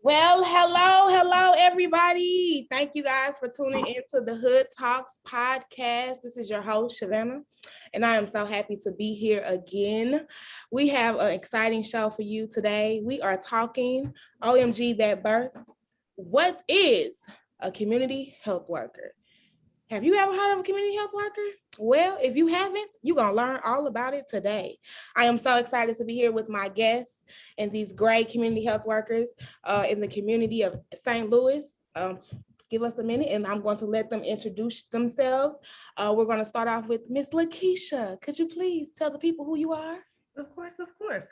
Well, hello, everybody. Thank you guys for tuning into the Hood Talks podcast. This is your host, Savannah, and I am so happy to be here again. We have an exciting show for you today. We are talking OMG that birth. What is a community health worker? Have you ever heard of a community health worker? Well, if you haven't, you're going to learn all about it today. I am so excited to be here with my guests and these great community health workers in the community of St. Louis. Give us a minute and I'm going to let them introduce themselves. We're going to start off with Miss Lakeisha. Could you please tell the people who you are? Of course.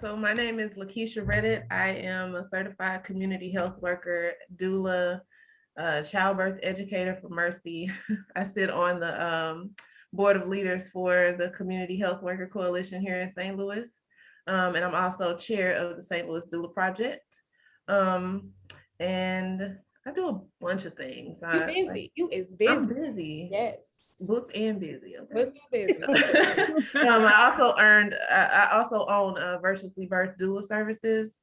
So my name is Lakeisha Reddit. I am a certified community health worker, doula, childbirth educator for Mercy. I sit on the board of leaders for the Community Health Worker Coalition here in St. Louis. And I'm also chair of the St. Louis Doula Project. And I do a bunch of things. You're busy. You is busy. I'm busy. Yes. Booked and busy. Okay. Booked and busy. I also own Virtuously Birth Doula Services,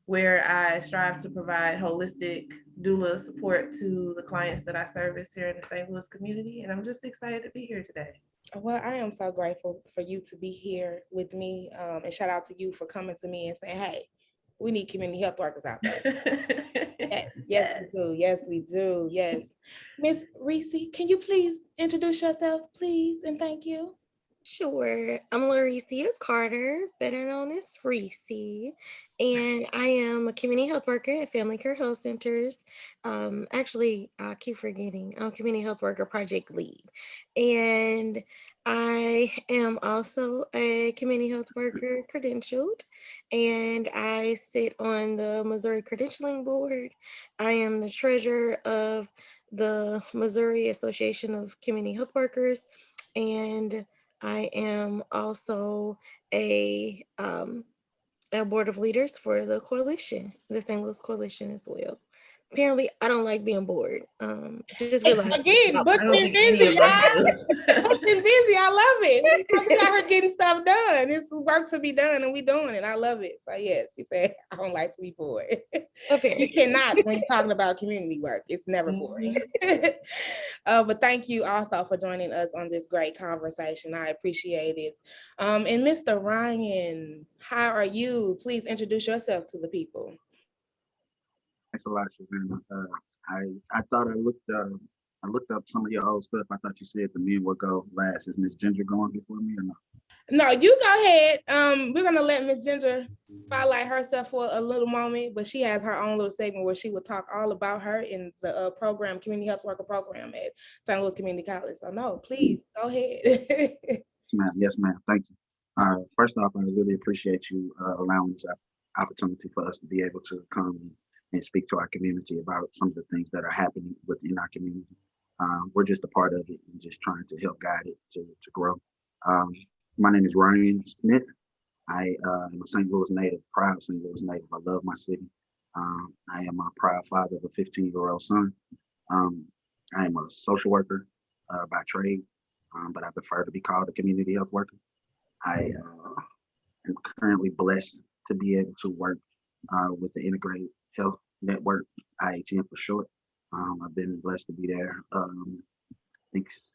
where I strive to provide holistic doula support to the clients that I service here in the St. Louis community. And I'm just excited to be here today. Well, I am so grateful for you to be here with me. And shout out to you for coming to me and saying, hey, we need community health workers out there. Yes, we do. Yes. Miss Reese, can you please introduce yourself, please, and thank you? Sure. I'm Lauricia Carter, better known as Reese, and I am a community health worker at Family Care Health Centers. Actually, I keep forgetting, I'm community health worker project lead, and I am also a community health worker credentialed, and I sit on the Missouri Credentialing Board. I am the treasurer of the Missouri Association of Community Health Workers, and I am also a board of leaders for the coalition, the St. Louis Coalition as well. Apparently, I don't like being bored. Just realized again, booked and busy, y'all. Booked and busy. I love it. We got her getting stuff done. It's work to be done, and we doing it. I love it. So yes, he said, I don't like to be bored. Okay. You cannot when you're talking about community work. It's never boring. But thank you also for joining us on this great conversation. I appreciate it. And Mr. Ryan, how are you? Please introduce yourself to the people. Thanks a lot, Savannah. I thought I looked up some of your old stuff. I thought you said the men would go last. Is Miss Ginger going before me or not? No, you go ahead. We're gonna let Miss Ginger spotlight herself for a little moment, but she has her own little segment where she will talk all about her in the program, community health worker program at St. Louis Community College. So no, please go ahead. Yes, ma'am. Thank you. First off, I really appreciate you allowing this opportunity for us to be able to come and speak to our community about some of the things that are happening within our community. We're just a part of it and just trying to help guide it to grow. My name is Ryan Smith. I am a St. Louis native, proud St. Louis native. I love my city. I am a proud father of a 15-year-old son. I am a social worker by trade, but I prefer to be called a community health worker. I am currently blessed to be able to work with the Integrated Health Network, IHN for short. I've been blessed to be there. I think it's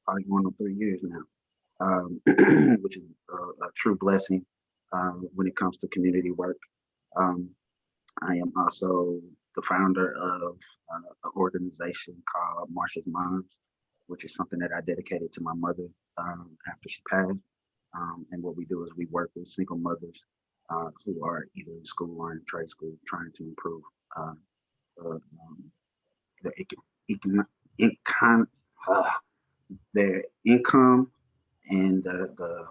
probably going on 3 years now, which is a true blessing when it comes to community work. I am also the founder of an organization called Marcia's Moms, which is something that I dedicated to my mother after she passed. And what we do is we work with single mothers who are either in school or in trade school, trying to improve their income and the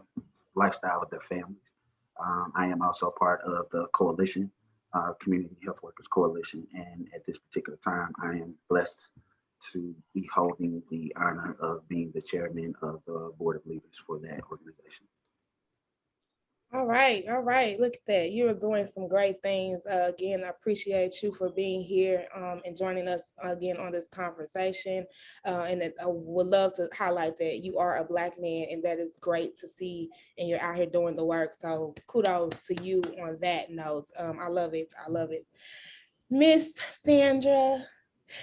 lifestyle of their families. I am also part of the coalition, Community Health Workers Coalition, and at this particular time, I am blessed to be holding the honor of being the chairman of the board of leaders for that organization. All right. Look at that. You're doing some great things. Again, I appreciate you for being here and joining us again on this conversation. And I would love to highlight that you are a Black man, and that is great to see. And you're out here doing the work. So kudos to you on that note. I love it. Miss Sandra.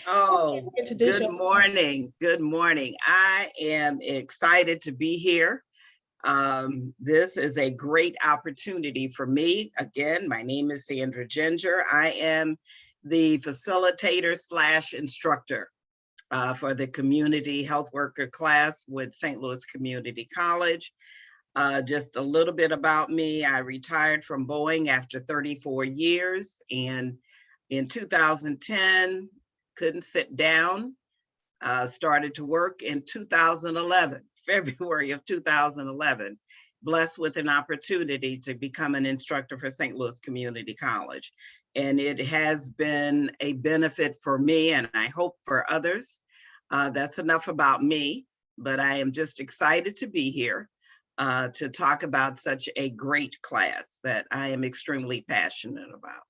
Oh, Introduce good morning. Good morning. I am excited to be here. This is a great opportunity for me. Again, my name is Sandra Ginger. I am the facilitator / instructor for the community health worker class with St. Louis Community College. Just a little bit about me. I retired from Boeing after 34 years, and in 2010, couldn't sit down, started to work in 2011, February of 2011, blessed with an opportunity to become an instructor for St. Louis Community College. And it has been a benefit for me, and I hope for others. That's enough about me, but I am just excited to be here to talk about such a great class that I am extremely passionate about.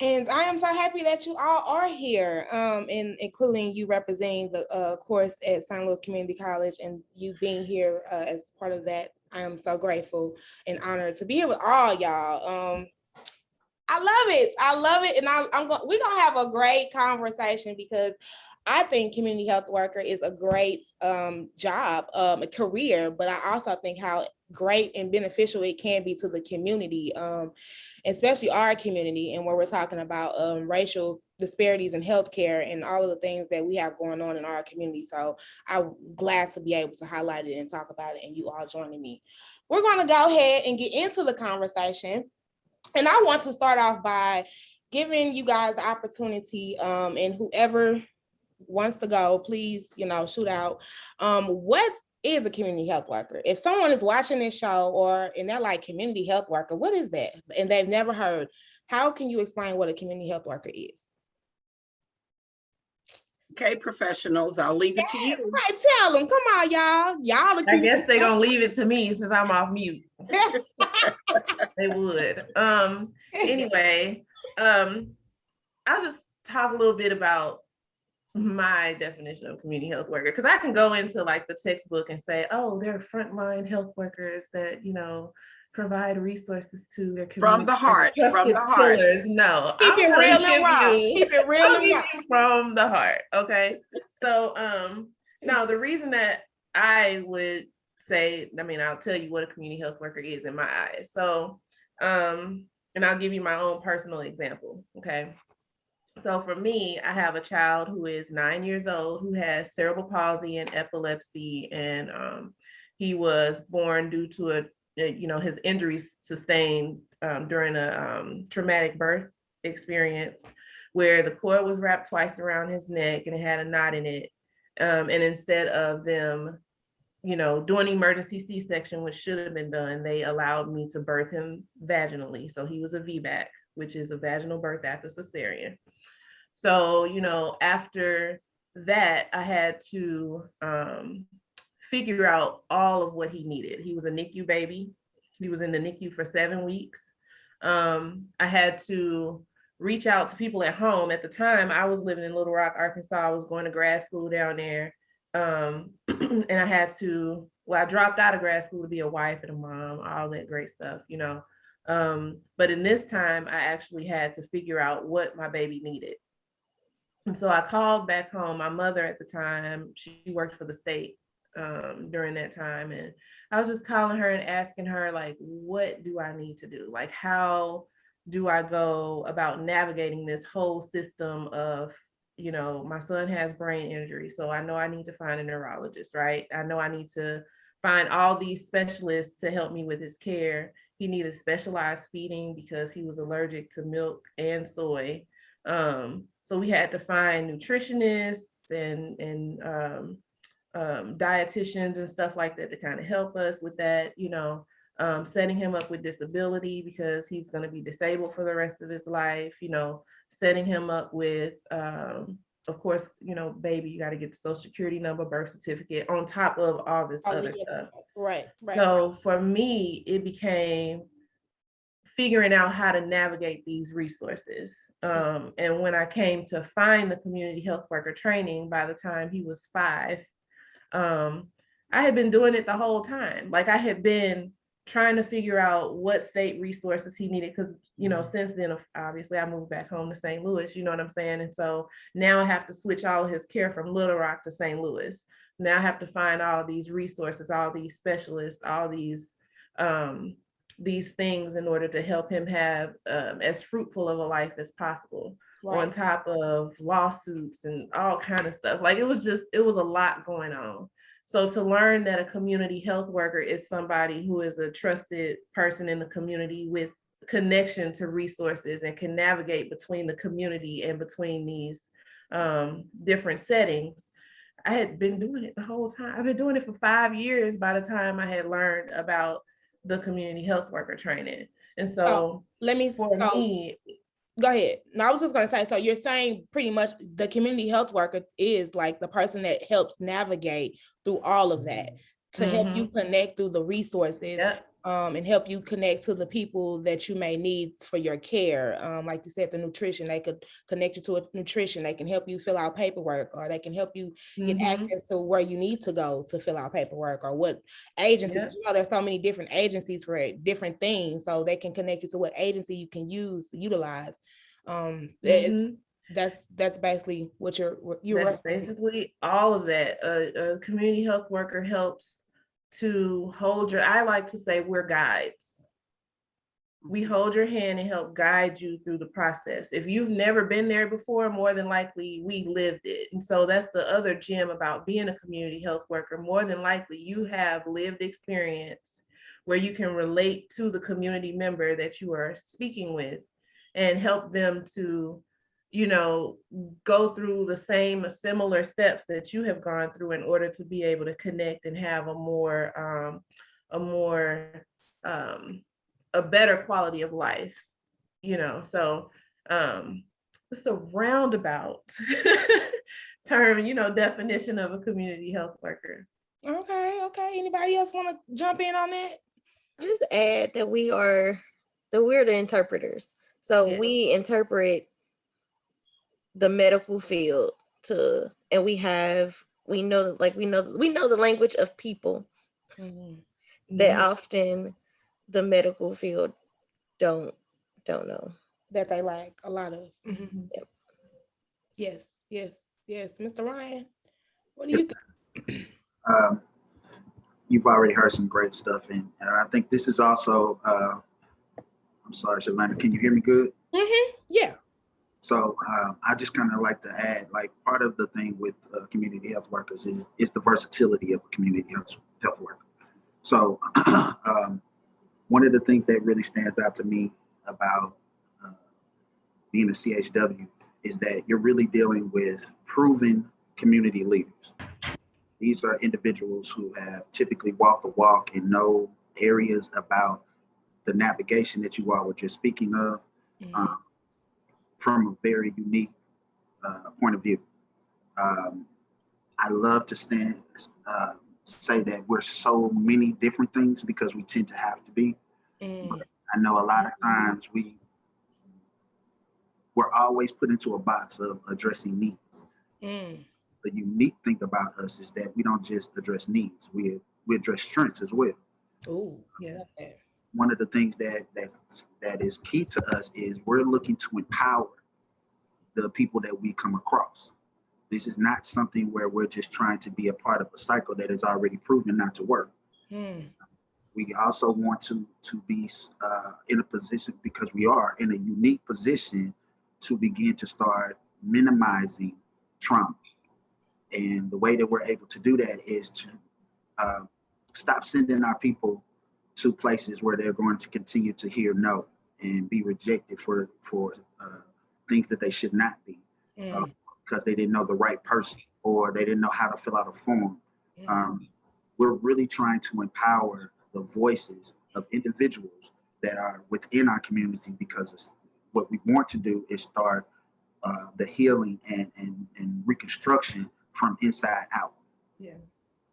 And I am so happy that you all are here, including you representing the course at St. Louis Community College, and you being here as part of that. I am so grateful and honored to be here with all y'all. I love it, and we're gonna have a great conversation because I think community health worker is a great job, a career, but I also think how great and beneficial it can be to the community, especially our community, and where we're talking about racial disparities in healthcare and all of the things that we have going on in our community. So I'm glad to be able to highlight it and talk about it, and you all joining me. We're going to go ahead and get into the conversation. And I want to start off by giving you guys the opportunity, and whoever wants to go, please, shoot out. What is a community health worker? If someone is watching this show and they're like, community health worker, what is that? And they've never heard, how can you explain what a community health worker is? Okay, professionals, I'll leave it to you. Right, tell them. Come on, y'all. I guess they're gonna leave it to me since I'm off mute. They would. Anyway, I'll just talk a little bit about my definition of community health worker, because I can go into like the textbook and say, oh, they're frontline health workers that, provide resources to their community. From the heart. Pillars. No, Keep it real and raw. Keep it real and raw. From the heart. Okay. So now the reason that I would say, I'll tell you what a community health worker is in my eyes. So and I'll give you my own personal example. Okay. So for me, I have a child who is 9 years old who has cerebral palsy and epilepsy, and he was born due to his injuries sustained during a traumatic birth experience, where the cord was wrapped twice around his neck and it had a knot in it. And instead of them, doing emergency C-section, which should have been done, they allowed me to birth him vaginally. So he was a VBAC, which is a vaginal birth after cesarean. So, after that, I had to figure out all of what he needed. He was a NICU baby. He was in the NICU for 7 weeks. I had to reach out to people at home. At the time, I was living in Little Rock, Arkansas. I was going to grad school down there. And I had to, I dropped out of grad school to be a wife and a mom, all that great stuff, but in this time, I actually had to figure out what my baby needed. And so I called back home. My mother at the time, she worked for the state during that time. And I was just calling her and asking her, like, what do I need to do? Like, how do I go about navigating this whole system of, my son has brain injury, so I know I need to find a neurologist, right? I know I need to find all these specialists to help me with his care. He needed specialized feeding because he was allergic to milk and soy. So we had to find nutritionists and dietitians and stuff like that to kind of help us with that, setting him up with disability because he's going to be disabled for the rest of his life, setting him up with of course, you know, baby, you got to get the social security number, birth certificate on top of all this other stuff. Right. So for me, it became figuring out how to navigate these resources. And when I came to find the community health worker training, by the time he was 5, I had been doing it the whole time. Like I had been trying to figure out what state resources he needed, because, you know, since then, obviously I moved back home to St. Louis, you know what I'm saying? And so now I have to switch all of his care from Little Rock to St. Louis. Now I have to find all these resources, all these specialists, all these things in order to help him have as fruitful of a life as possible, on top of lawsuits and all kind of stuff. Like it was a lot going on. So to learn that a community health worker is somebody who is a trusted person in the community with connection to resources and can navigate between the community and between these different settings. I had been doing it the whole time. I've been doing it for 5 years by the time I had learned about the community health worker training. And so me, go ahead. No, I was just going to say, so you're saying pretty much the community health worker is like the person that helps navigate through all of that to help you connect through the resources, and help you connect to the people that you may need for your care. Like you said, the nutrition, they could connect you to a nutrition. They can help you fill out paperwork, or they can help you get access to where you need to go to fill out paperwork, or what agencies. You know, there's so many different agencies for different things, so they can connect you to what agency you can utilize. That's basically what you're that's basically all of that. A community health worker helps to hold your, I like to say we're guides. We hold your hand and help guide you through the process. If you've never been there before, more than likely we lived it. And so that's the other gem about being a community health worker. More than likely you have lived experience where you can relate to the community member that you are speaking with and help them to, you know, go through the same or similar steps that you have gone through in order to be able to connect and have a better quality of life, you know. So it's a roundabout term, you know, definition of a community health worker. Okay. Anybody else want to jump in on that? Just add that we're the interpreters. So we interpret the medical field and we know the language of people that often the medical field don't know, that they like a lot of. Yes. Mr. Ryan, what do you think? You've already heard some great stuff, and I think this is also I'm sorry, Savannah, can you hear me good? Yeah. So I just kind of like to add, like, part of the thing with community health workers is the versatility of a community health worker. So one of the things that really stands out to me about being a CHW is that you're really dealing with proven community leaders. These are individuals who have typically walked the walk and know areas about the navigation that you all were just speaking of. From a very unique point of view. I love to say that we're so many different things because we tend to have to be. But I know a lot of times we're always put into a box of addressing needs. The unique thing about us is that we don't just address needs, we address strengths as well. One of the things that is key to us is we're looking to empower the people that we come across. This is not something where we're just trying to be a part of a cycle that is already proven not to work. We also want to be in a position, because we are in a unique position, to begin to start minimizing trauma. And the way that we're able to do that is to stop sending our people to places where they're going to continue to hear no and be rejected for things that they should not be, because they didn't know the right person or they didn't know how to fill out a form. We're really trying to empower the voices of individuals that are within our community, because what we want to do is start the healing and reconstruction from inside out. Yeah.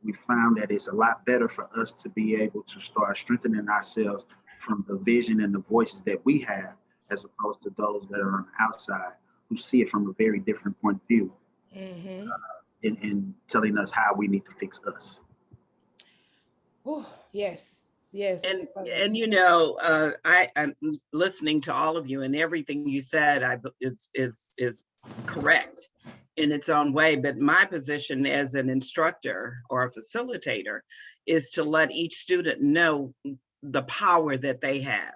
We found that it's a lot better for us to be able to start strengthening ourselves from the vision and the voices that we have, as opposed to those that are on the outside who see it from a very different point of view, and telling us how we need to fix us. Oh, yes. Yes. And I'm listening to all of you, and everything you said is correct in its own way. But my position as an instructor or a facilitator is to let each student know the power that they have,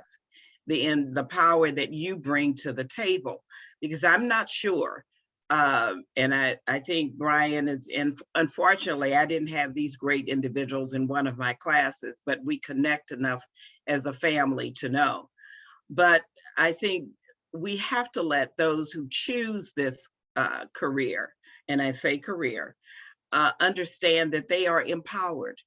the power that you bring to the table. Because I'm not sure, and I think Brian is, and unfortunately, I didn't have these great individuals in one of my classes, but we connect enough as a family to know. But I think we have to let those who choose this career, and I say career, understand that they are empowered.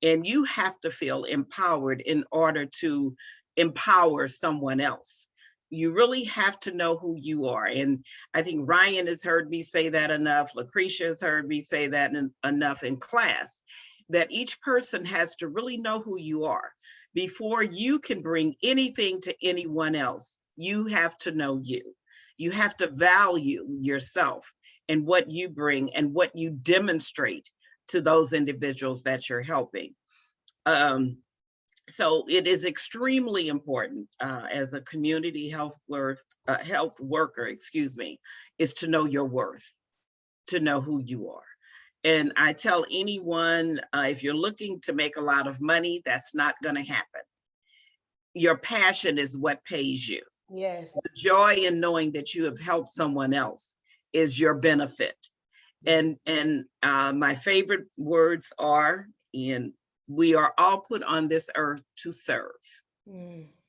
And you have to feel empowered in order to empower someone else. You really have to know who you are. And I think Ryan has heard me say that enough. Lucretia has heard me say that enough in class, that each person has to really know who you are. Before you can bring anything to anyone else, you have to know you. You have to value yourself and what you bring and what you demonstrate to those individuals that you're helping. So it is extremely important as a community health worker, is to know your worth, to know who you are. And I tell anyone, if you're looking to make a lot of money, that's not going to happen. Your passion is what pays you. Yes. The joy in knowing that you have helped someone else is your benefit. And my favorite words are, we are all put on this earth to serve.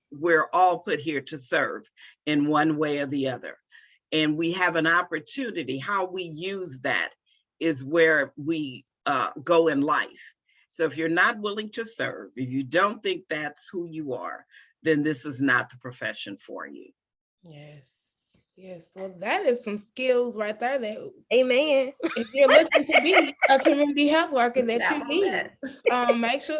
We're all put here to serve in one way or the other. And we have an opportunity. How we use that is where we go in life. So if you're not willing to serve, if you don't think that's who you are, then this is not the profession for you. Yes. Yes. Well, that is some skills right there that, amen, if you're looking to be a community health worker, that you need. Make sure,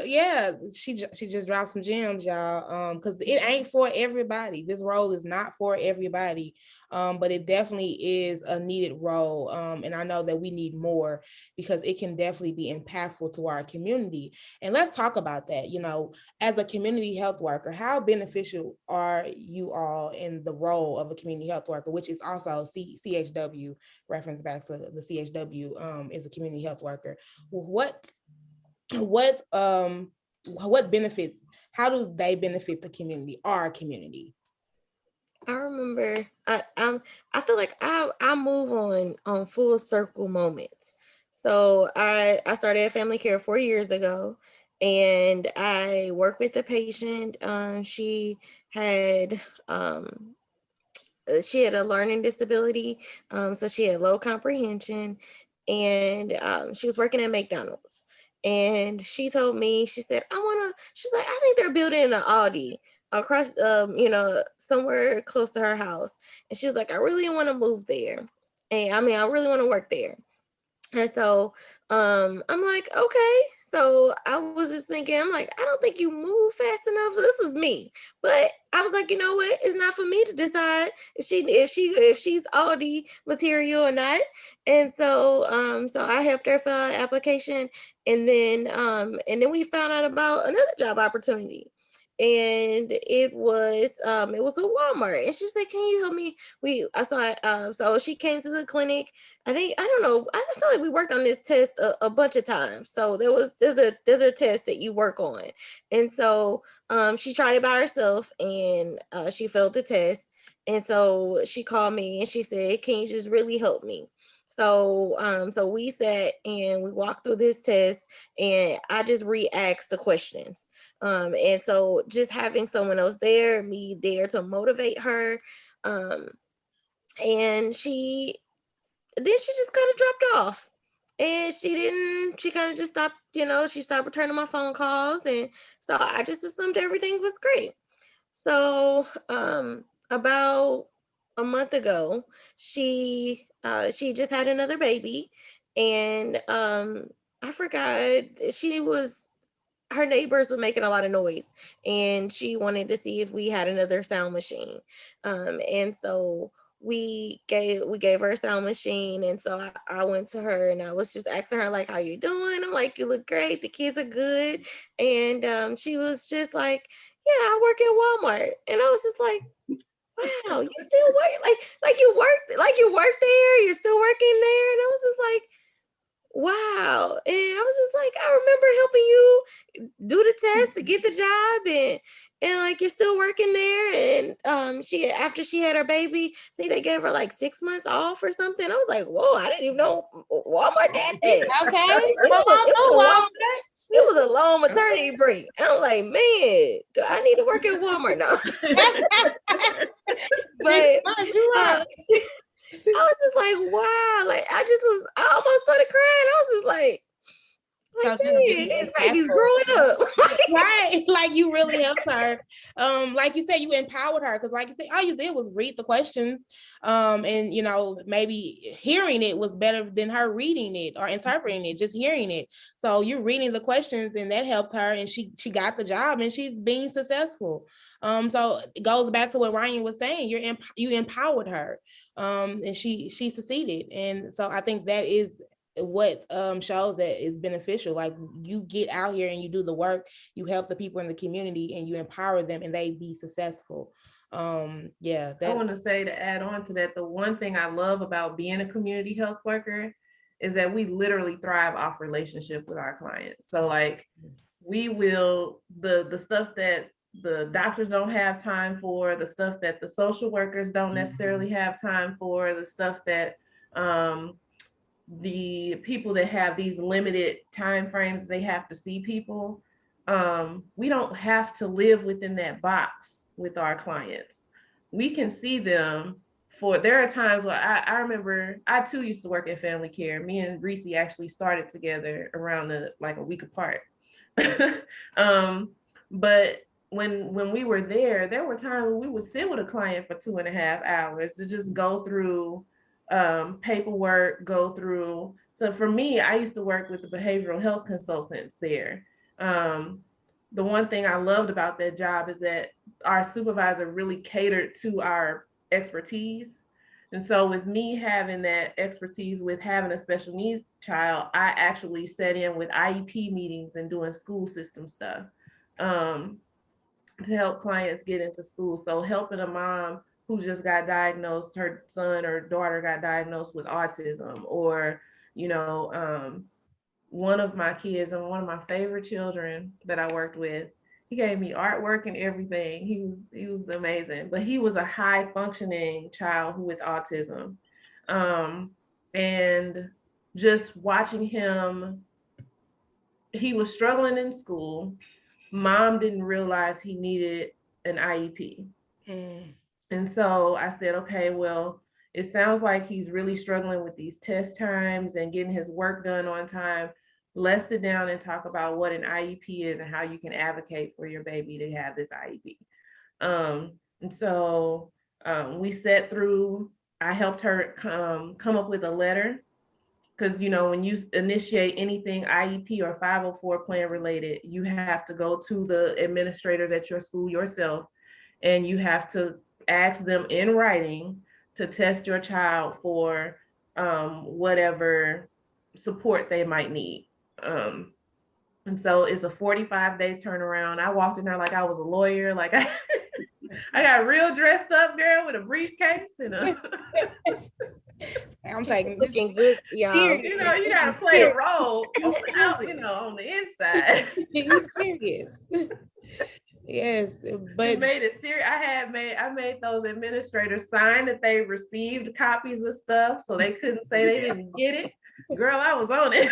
she just dropped some gems, y'all. Because it ain't for everybody. This role is not for everybody. But it definitely is a needed role. And I know that we need more, because it can definitely be impactful to our community. And let's talk about that. As a community health worker, how beneficial are you all in the role of a community health worker, which is also CHW, reference back to the CHW, is a community health worker. What benefits, how do they benefit the community, our community? I remember I feel like I move on full circle moments. So I started at family care 4 years ago, and I work with the patient. She had a learning disability, so she had low comprehension, and she was working at McDonald's. And she told me, she said, she's like, I think they're building an Audi across, somewhere close to her house. And she was like, I really want to move there. And I really want to work there. And so I'm like, okay. So I was just thinking, I'm like, I don't think you move fast enough. So this is me. But I was like, you know what? It's not for me to decide if she's Aldi material or not. And so so I helped her fill out an application, and then we found out about another job opportunity. And it was a Walmart, and she said, can you help me? So she came to the clinic. I don't know, I feel like we worked on this test a bunch of times. So there's a test that you work on. And so she tried it by herself, and she failed the test. And so she called me and she said, can you just really help me? So we sat and we walked through this test, and I just re-asked the questions. And so just having someone else there, me there to motivate her. And she just kind of dropped off, and she kind of just stopped, she stopped returning my phone calls. And so I just assumed everything was great. So about a month ago, she just had another baby, and I forgot, her neighbors were making a lot of noise, and she wanted to see if we had another sound machine. And so we gave her a sound machine, and so I went to her and I was just asking her like, how you doing? I'm like, you look great, the kids are good. And she was just like, yeah, I work at Walmart. And I was just like, wow, you still work, like you work there, you're still working there. And I was just like, wow. And I was just like, I remember helping you do the test to get the job, and like you're still working there. And she, after she had her baby, I think they gave her like 6 months off or something. I was like, whoa, I didn't even know Walmart did that. Okay. It was a long maternity break. And I'm like, man, do I need to work at Walmart now? But I was just like, wow, like I almost started crying. I was just like, man, these babies growing up. Right. Like you really helped her. Like you said, you empowered her, because like you said, all you did was read the questions. And you know, maybe hearing it was better than her reading it or interpreting it, just hearing it. So you're reading the questions, and that helped her, and she got the job, and she's being successful. So it goes back to what Ryan was saying. You empowered her. And she succeeded. And so I think that is what shows that is beneficial. Like you get out here and you do the work, you help the people in the community, and you empower them, and they be successful. Yeah, I want to say, to add on to that, the one thing I love about being a community health worker is that we literally thrive off relationship with our clients. So like we will, the stuff that the doctors don't have time for, the stuff that the social workers don't necessarily have time for, the stuff that the people that have these limited time frames, they have to see people. We don't have to live within that box with our clients. We can see them there are times where I remember I too used to work at Family Care. Me and Reese actually started together around like a week apart. But when we were there were times when we would sit with a client for 2.5 hours to just go through paperwork, go through. So for me, I used to work with the behavioral health consultants there. The one thing I loved about that job is that our supervisor really catered to our expertise. And so with me having that expertise with having a special needs child, I actually sat in with IEP meetings and doing school system stuff to help clients get into school. So helping a mom who just got diagnosed, her son or daughter got diagnosed with autism, or, you know, one of my kids and one of my favorite children that I worked with, he gave me artwork and everything. He was amazing, but he was a high functioning child with autism. And just watching him, he was struggling in school. Mom didn't realize he needed an IEP. And so I said, okay, well, it sounds like he's really struggling with these test times and getting his work done on time. Let's sit down and talk about what an IEP is and how you can advocate for your baby to have this IEP. And so we sat through, I helped her come up with a letter, because, you know, when you initiate anything IEP or 504 plan related, you have to go to the administrators at your school yourself, and you have to ask them in writing to test your child for whatever support they might need. And so it's a 45-day turnaround. I walked in there like I was a lawyer, like I got real dressed up, girl, with a briefcase and I'm taking looking good, y'all. You know, you gotta play a role on the out, you know, on the inside. You serious? Yes, but you made it serious. I made those administrators sign that they received copies of stuff, so they couldn't say they didn't get it. Girl, I was on it.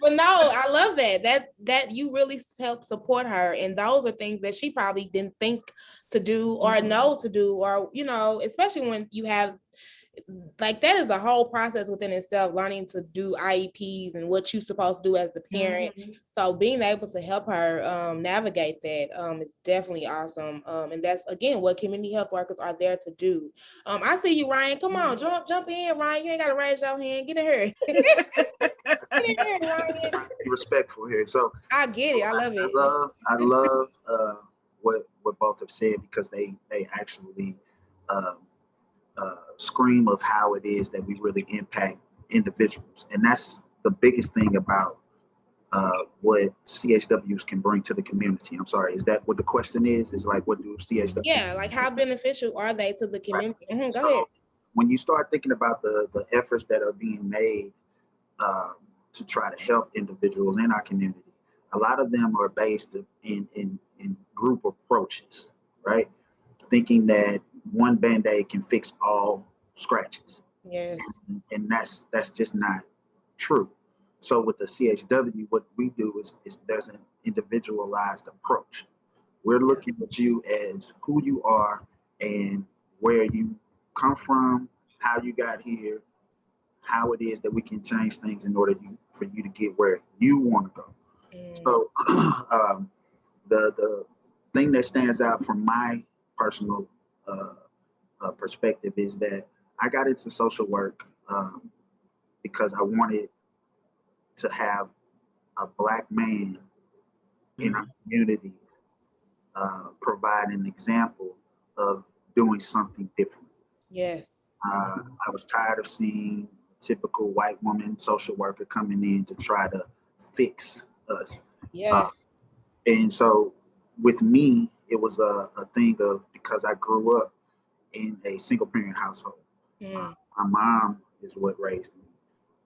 But no, I love that you really help support her, and those are things that she probably didn't think to do or know to do, or, you know, especially when you have like that is the whole process within itself, learning to do IEPs and what you're supposed to do as the parent. So being able to help her navigate that is definitely awesome. And that's again what community health workers are there to do. I see you, Ryan. Come on, jump in, Ryan. You ain't gotta raise your hand. Get in here. Get in here, Ryan. Be respectful here. So I get it. I love it. I love what both have said, because they actually scream of how it is that we really impact individuals, and that's the biggest thing about what CHWs can bring to the community. I'm sorry, is that what the question is? Is like, what do CHWs? Yeah, like how beneficial are they to the community? Right. Go ahead. When you start thinking about the efforts that are being made to try to help individuals in our community, a lot of them are based in group approaches, right? Thinking that one Band-Aid can fix all scratches. Yes. And that's just not true. So with the CHW, what we do is there's an individualized approach. We're looking at you as who you are and where you come from, how you got here, how it is that we can change things in order for you to get where you want to go. So the thing that stands out from my personal perspective is that I got into social work because I wanted to have a Black man in our community provide an example of doing something different. Yes. I was tired of seeing typical white woman social worker coming in to try to fix us. Yeah. And so with me, it was a thing of, because I grew up in a single parent household. My mom is what raised me.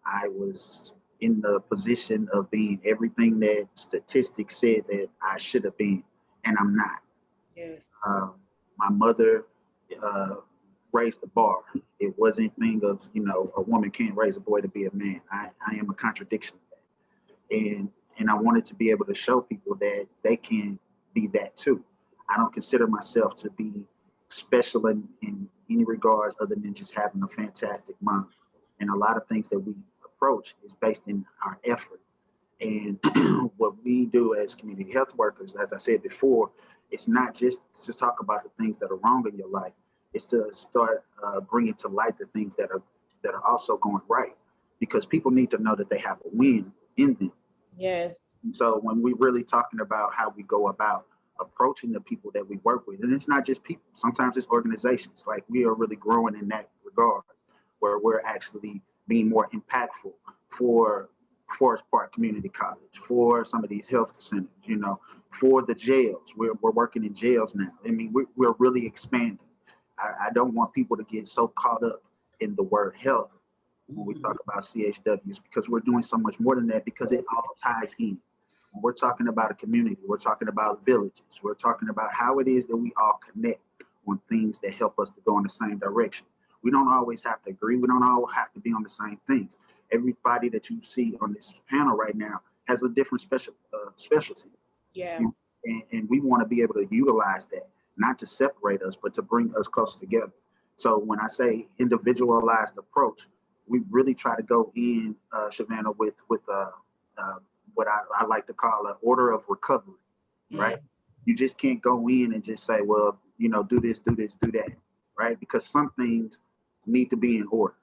I was in the position of being everything that statistics said that I should have been, and I'm not. Yes. My mother raised the bar. It wasn't a thing of, a woman can't raise a boy to be a man. I am a contradiction of that. And I wanted to be able to show people that they can be that too. I don't consider myself to be special in any regards other than just having a fantastic mind. And a lot of things that we approach is based in our effort. And what we do as community health workers, as I said before, it's not just to talk about the things that are wrong in your life. It's to start bringing to light the things that are also going right, because people need to know that they have a win in them. Yes. And so when we're really talking about how we go about approaching the people that we work with, and it's not just people, sometimes it's organizations, like we are really growing in that regard, where we're actually being more impactful for Forest Park Community College, for some of these health centers, for the jails. We're working in jails now. I mean, we're really expanding. I don't want people to get so caught up in the word health when we talk about CHWs, because we're doing so much more than that, because it all ties in. When we're talking about a community, we're talking about villages, we're talking about how it is that we all connect on things that help us to go in the same direction. We don't always have to agree. We don't all have to be on the same things. Everybody that you see on this panel right now has a different specialty. Yeah. And we want to be able to utilize that, not to separate us, but to bring us closer together. So when I say individualized approach, we really try to go in, Savannah, with what I like to call an order of recovery, right? You just can't go in and just say, well, do this, do that, right? Because some things need to be in order.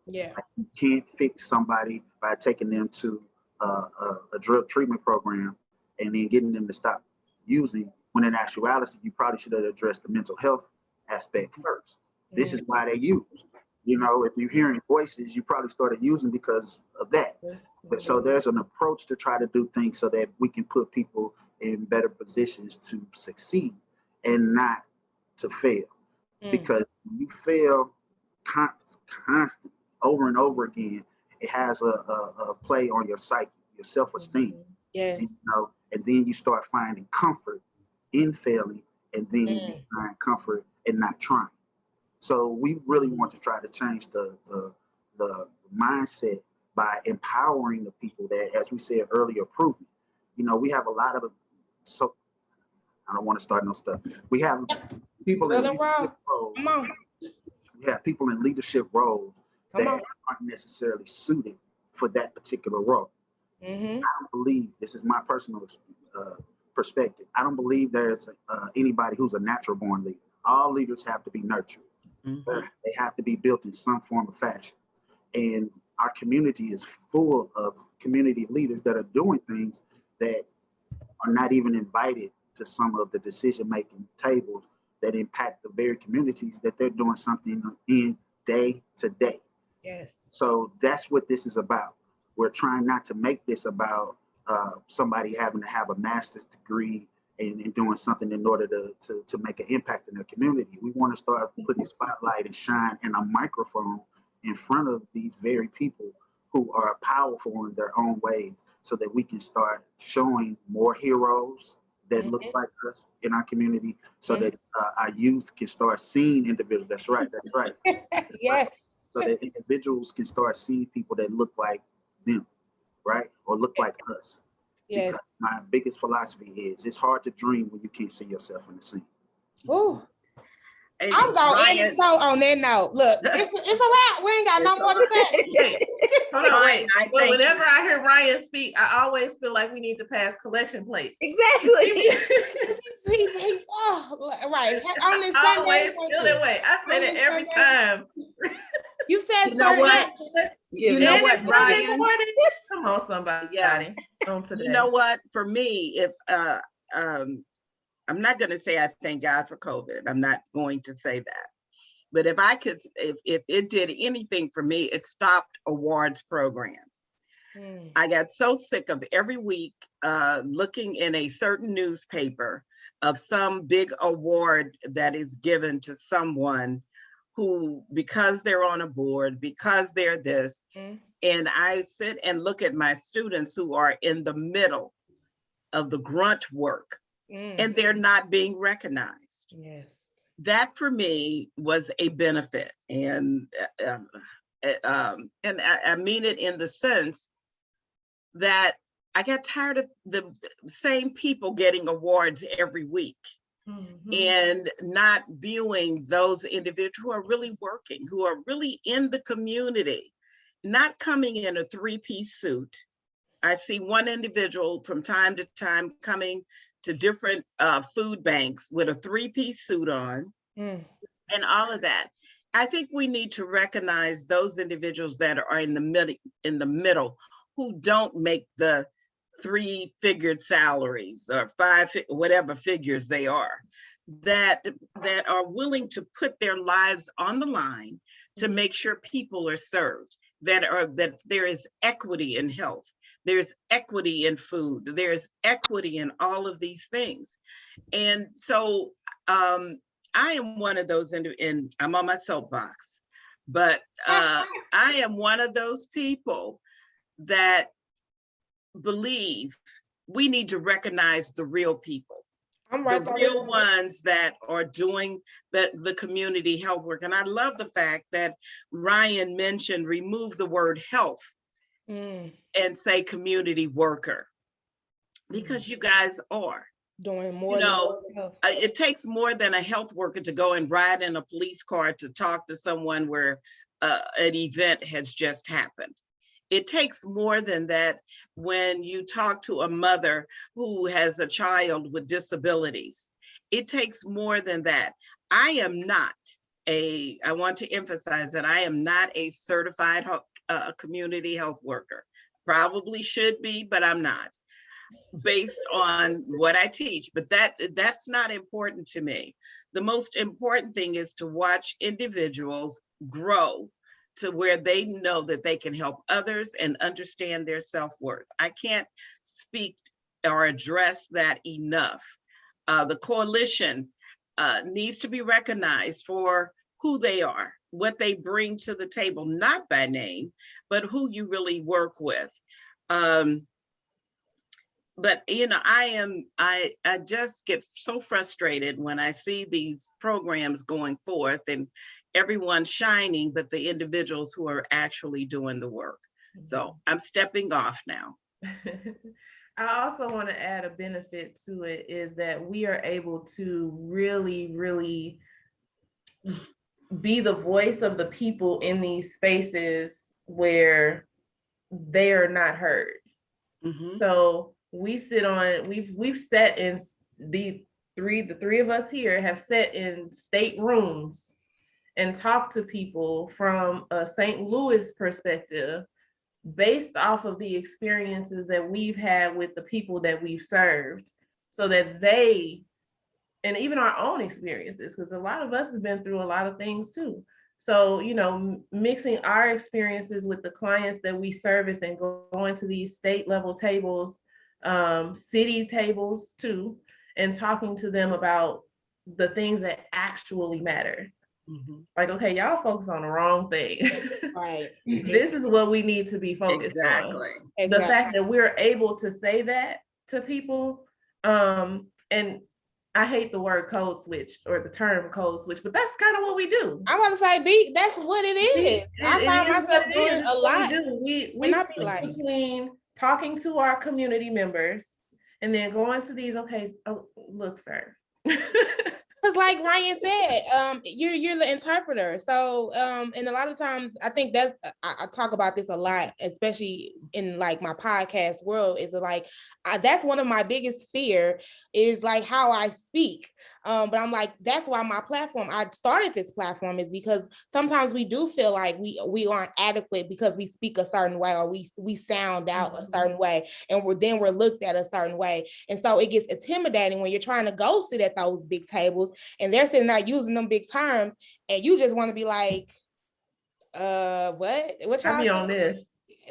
Yeah. Like, you can't fix somebody by taking them to a drug treatment program and then getting them to stop using, when in actuality, you probably should have addressed the mental health aspect first. This is why they use. If you're hearing voices, you probably started using because of that. But so there's an approach to try to do things so that we can put people in better positions to succeed and not to fail. Because when you fail constantly, over and over again, it has a play on your psyche, your self-esteem. Yes. And then you start finding comfort in failing, and then you find comfort in not trying. So we really want to try to change the mindset by empowering the people that, as we said earlier, proving. We have a lot of, so I don't want to start no stuff. We have people Come on. You have people in leadership roles that aren't necessarily suited for that particular role. Mm-hmm. I don't believe, this is my personal perspective, I don't believe there's anybody who's a natural born leader. All leaders have to be nurtured. Mhm. They have to be built in some form of fashion. And our community is full of community leaders that are doing things that are not even invited to some of the decision-making tables that impact the very communities that they're doing something in day to day. Yes. So that's what this is about. We're trying not to make this about somebody having to have a master's degree and doing something in order to make an impact in their community. We want to start putting spotlight and shine and a microphone in front of these very people who are powerful in their own ways, so that we can start showing more heroes that look like us in our community, so that our youth can start seeing individuals. That's right. Yes. So that individuals can start seeing people that look like them, right? Or look like us. Yes. Because my biggest philosophy is it's hard to dream when you can't see yourself in the scene. Ooh. And I'm going to end Ryan, the show on that note. Look, it's a wrap. We ain't got no more to say. Hold on, wait. I Well, thank whenever you. I hear Ryan speak, I always feel like we need to pass collection plates. Exactly. Right. On this I Sunday. always feel that way. I say that every time. You said You know what? You know And what, it's Sunday Ryan? morning. Come on, somebody. Yeah. On today. You know what? For me, if I'm not going to say I thank God for COVID. I'm not going to say that. But if I could, if it did anything for me, it stopped awards programs. I got so sick of every week looking in a certain newspaper of some big award that is given to someone who, because they're on a board, because they're this, and I sit and look at my students who are in the middle of the grunt work, and they're not being recognized. Yes. That for me was a benefit, and I mean it in the sense that I got tired of the same people getting awards every week, and not viewing those individuals who are really working, who are really in the community, not coming in a three-piece suit. I see one individual from time to time coming to different food banks with a three-piece suit on and all of that. I think we need to recognize those individuals that are in the middle who don't make the three-figured salaries or whatever figures they are, that are willing to put their lives on the line to make sure people are served, that there is equity in health, there's equity in food, there's equity in all of these things. And so I am one of those, and I'm on my soapbox, but I am one of those people that believe we need to recognize the real people. The real ones that are doing the community health work. And I love the fact that Ryan mentioned remove the word health and say community worker, because you guys are doing more. It takes more than a health worker to go and ride in a police car to talk to someone where an event has just happened. It takes more than that when you talk to a mother who has a child with disabilities. It takes more than that. I want to emphasize that I am not a certified community health worker. Probably should be, but I'm not, based on what I teach. But that's not important to me. The most important thing is to watch individuals grow to where they know that they can help others and understand their self-worth. I can't speak or address that enough. The coalition needs to be recognized for who they are, what they bring to the table, not by name, but who you really work with. But I just get so frustrated when I see these programs going forth and everyone shining, but the individuals who are actually doing the work. So I'm stepping off now. I also want to add a benefit to it is that we are able to really, really be the voice of the people in these spaces where they are not heard. Mhm. So we sit on, we've sat in the three of us here have sat in state rooms and talked to people from a St. Louis perspective based off of the experiences that we've had with the people that we've served, so that they, and even our own experiences, because a lot of us have been through a lot of things too. So, you know, mixing our experiences with the clients that we service and going to these state level tables, city tables too, and talking to them about the things that actually matter. Mhm. Like, okay, y'all focus on the wrong thing. Right. This is what we need to be focused on. Exactly. The fact that we're able to say that to people, and I hate the word code switch or the term code switch, but that's kind of what we do. I'm about to say, that's what it is. I find myself doing a lot. We I be switch like, between talking to our community members and then going to these, okay, oh, look, sir. because like Ryan said, you're the interpreter. So and a lot of times I think that's I talk about this a lot, especially in like my podcast world, is like that's one of my biggest fear is like how I speak. But I'm like, that's why my platform, I started this platform, is because sometimes we do feel like we aren't adequate because we speak a certain way, or we sound out a certain way, and we're looked at a certain way. And so it gets intimidating when you're trying to go sit at those big tables and they're sitting there using them big terms, and you just want to be like, what y'all I be on this.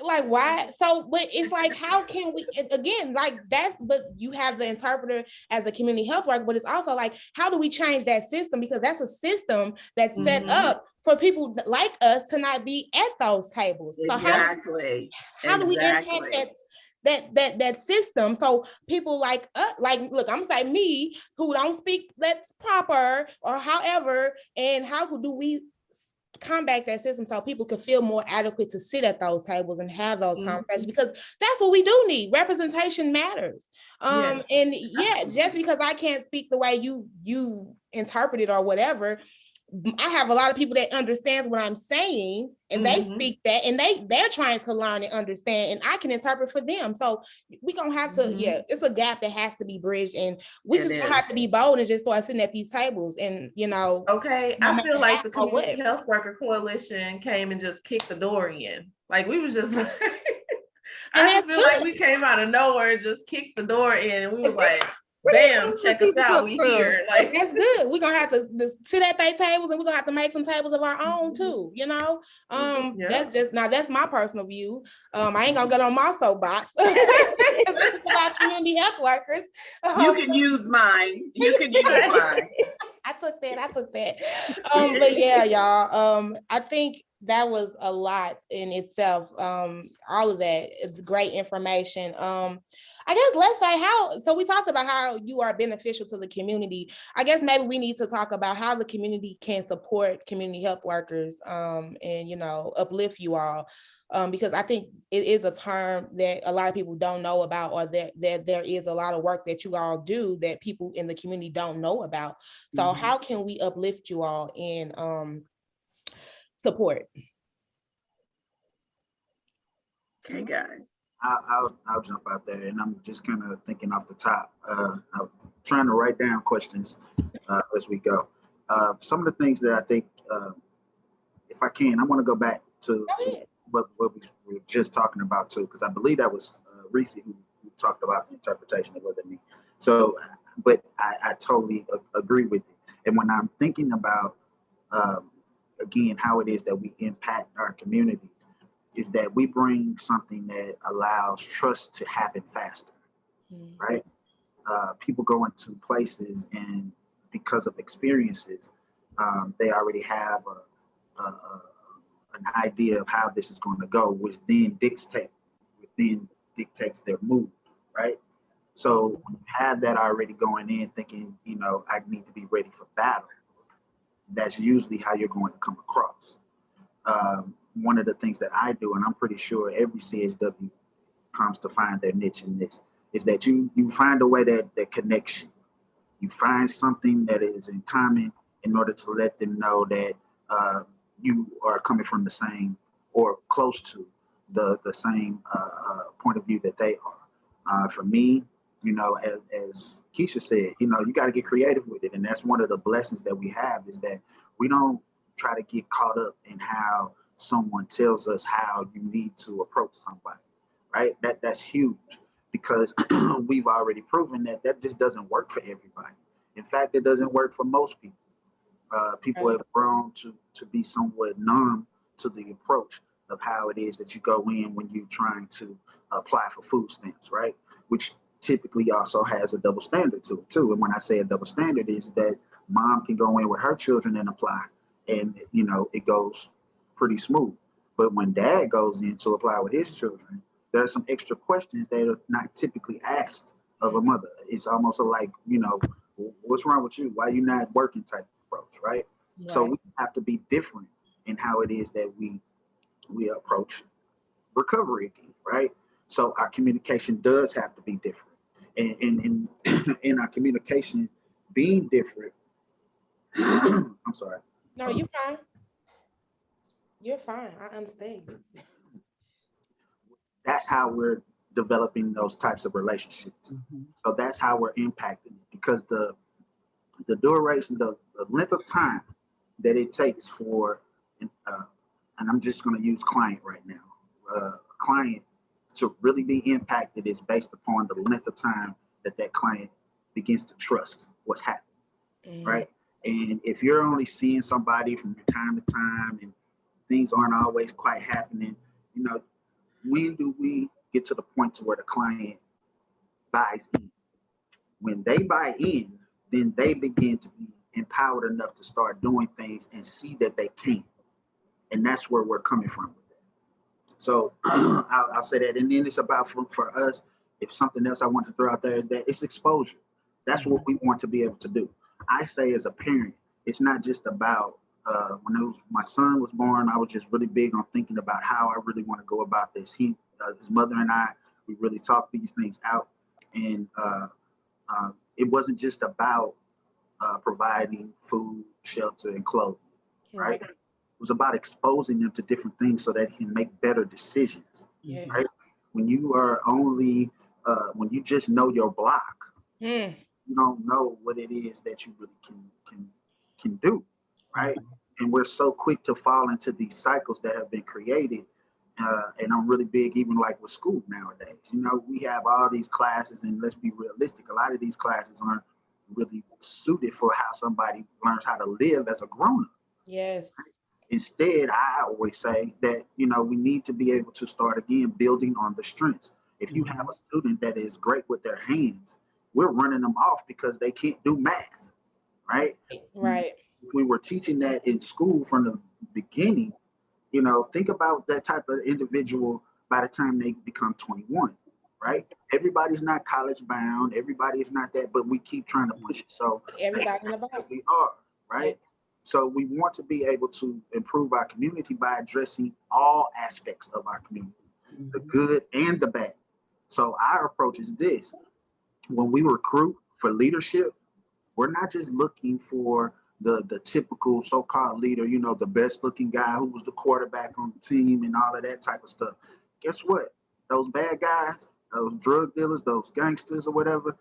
Like, why? So, but it's like, how can we, again, like that's, but you have the interpreter as a community health worker, but it's also like, how do we change that system? Because that's a system that's set up for people like us to not be at those tables. Exactly. So how do we impact that system, so people like look, I'm gonna say me, who don't speak that's proper or however, and how do we combat that system so people can feel more adequate to sit at those tables and have those conversations, because that's what we do need. Representation matters. And yeah, just because I can't speak the way you interpret it or whatever, I have a lot of people that understands what I'm saying, and they speak that, and they're trying to learn and understand, and I can interpret for them. So we gonna have to, it's a gap that has to be bridged, and we just gonna have to be bold and just start sitting at these tables, and Okay, I feel like the Community Health Worker Coalition came and just kicked the door in. Like we was just like, I just feel like we came out of nowhere and just kicked the door in, and we was like, bam, check us out, we here. Like that's good. We're gonna have to sit at their tables, and we're gonna have to make some tables of our own too, that's my personal view. I ain't gonna get on my soapbox. This is about community health workers. You can use mine. I took that. But yeah, y'all, I think that was a lot in itself. All of that great information. I guess let's say so we talked about how you are beneficial to the community. I guess maybe we need to talk about how the community can support community health workers, and uplift you all. Because I think it is a term that a lot of people don't know about, or that there is a lot of work that you all do that people in the community don't know about. So how can we uplift you all in support? Okay, guys. I'll jump out there, and I'm just kind of thinking off the top. I'm trying to write down questions as we go. Some of the things that I think, if I can, I want to go back to what we were just talking about too, because I believe that was Reese who talked about the interpretation. It wasn't me. So, but I totally agree with it. And when I'm thinking about, again, how it is that we impact our communities, is that we bring something that allows trust to happen faster, right? People go into places, and because of experiences, they already have an idea of how this is going to go, which then dictates their mood, right? So when you have that already going in, thinking, I need to be ready for battle, that's usually how you're going to come across. One of the things that I do, and I'm pretty sure every CHW comes to find their niche in this, is that you find a way that connects you. You find something that is in common in order to let them know that you are coming from the same or close to the same point of view that they are. For me, as Keisha said, you got to get creative with it. And that's one of the blessings that we have, is that we don't try to get caught up in how someone tells us how you need to approach somebody, right? That's huge, because we've already proven that just doesn't work for everybody. In fact, it doesn't work for most people. People have grown to be somewhat numb to the approach of how it is that you go in when you're trying to apply for food stamps, right? Which typically also has a double standard to it too. And when I say a double standard, is that mom can go in with her children and apply, and it goes pretty smooth. But when dad goes in to apply with his children, there are some extra questions that are not typically asked of a mother. It's almost like, what's wrong with you? Why are you not working type approach, right? So we have to be different in how it is that we approach recovery again, right? So our communication does have to be different. And in our communication being different, I'm sorry. No, you're fine. You're fine. I understand. That's how we're developing those types of relationships. So that's how we're impacting it, because the duration, the length of time that it takes for, and I'm just going to use client right now, a client to really be impacted is based upon the length of time that client begins to trust what's happening, right? And if you're only seeing somebody from time to time and things aren't always quite happening, when do we get to the point to where the client buys in? When they buy in, then they begin to be empowered enough to start doing things and see that they can. And that's where we're coming from with that. So I'll say that. And then it's about, for us, if something else I want to throw out there, is that it's exposure. That's what we want to be able to do. I say, as a parent, it's not just about, my son was born, I was just really big on thinking about how I really want to go about this. His mother and I, we really talked these things out. And it wasn't just about providing food, shelter, and clothing, right? It was about exposing them to different things so that he can make better decisions, right? When you are only, when you just know your block, you don't know what it is that you really can do, right? And we're so quick to fall into these cycles that have been created. And I'm really big, even like with school nowadays. We have all these classes, and let's be realistic, a lot of these classes aren't really suited for how somebody learns how to live as a grown-up. Yes. Instead, I always say that, we need to be able to start again building on the strengths. If you have a student that is great with their hands, we're running them off because they can't do math, right? Right. If we were teaching that in school from the beginning, think about that type of individual by the time they become 21, right? Everybody's not college bound. Everybody is not that, but we keep trying to push it. So everybody in the box. We are, right? Yeah. So we want to be able to improve our community by addressing all aspects of our community, the good and the bad. So our approach is this. When we recruit for leadership, we're not just looking for the typical so-called leader, the best looking guy who was the quarterback on the team and all of that type of stuff. Guess what? Those bad guys, those drug dealers, those gangsters or whatever,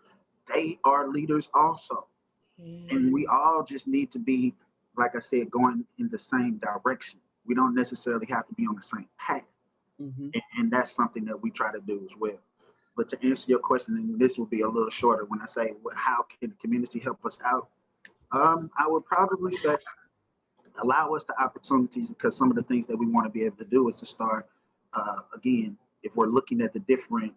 they are leaders also. And we all just need to be, like I said, going in the same direction. We don't necessarily have to be on the same path. And that's something that we try to do as well. But to answer your question, and this will be a little shorter when I say, how can the community help us out? I would probably say allow us the opportunities, because some of the things that we want to be able to do is to start, again, if we're looking at the different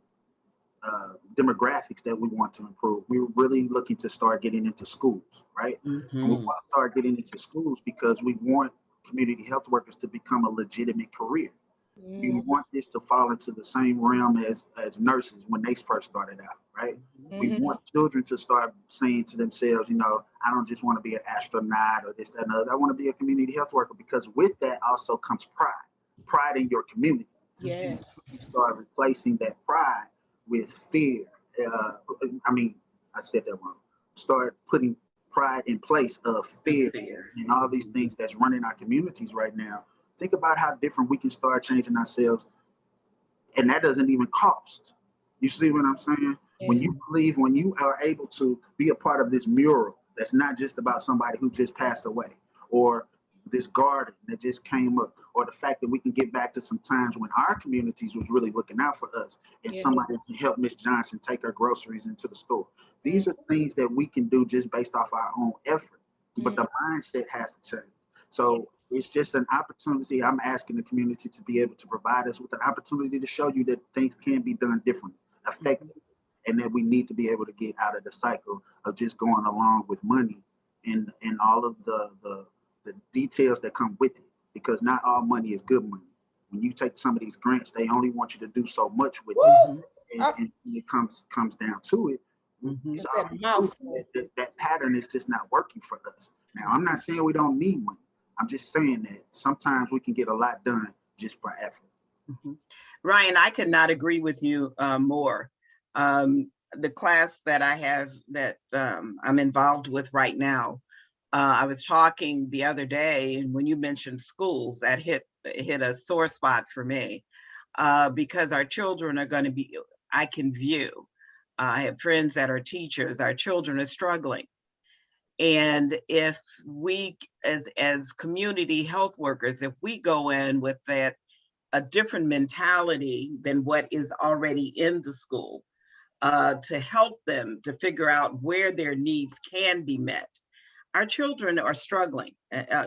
demographics that we want to improve, we're really looking to start getting into schools, right? We want to start getting into schools because we want community health workers to become a legitimate career. We want this to fall into the same realm as nurses when they first started out, right? We want children to start saying to themselves, I don't just want to be an astronaut or this, that, and other. I want to be a community health worker, because with that also comes pride in your community. Yes. Start replacing that pride with fear. I said that wrong. Start putting pride in place of fear Fear. and all these things that's running our communities right now. Think about how different we can start changing ourselves, and that doesn't even cost. You see what I'm saying? When you believe, when you are able to be a part of this mural that's not just about somebody who just passed away, or this garden that just came up, or the fact that we can get back to some times when our communities was really looking out for us, and somebody can help Miss Johnson take her groceries into the store. These are things that we can do just based off our own effort, but the mindset has to change. So it's just an opportunity. I'm asking the community to be able to provide us with an opportunity to show you that things can be done differently, effectively, and that we need to be able to get out of the cycle of just going along with money and all of the details that come with it, because not all money is good money. When you take some of these grants, they only want you to do so much with it, and it comes down to it. It's that pattern is just not working for us. Now, I'm not saying we don't need money. I'm just saying that sometimes we can get a lot done just by effort. Ryan, I could not agree with you more. The class that I have that I'm involved with right now, I was talking the other day, and when you mentioned schools, that hit a sore spot for me, because our children are going to be, I can view, I have friends that are teachers, our children are struggling. And if we, as community health workers, if we go in with that, a different mentality than what is already in the school, to help them to figure out where their needs can be met. Our children are struggling.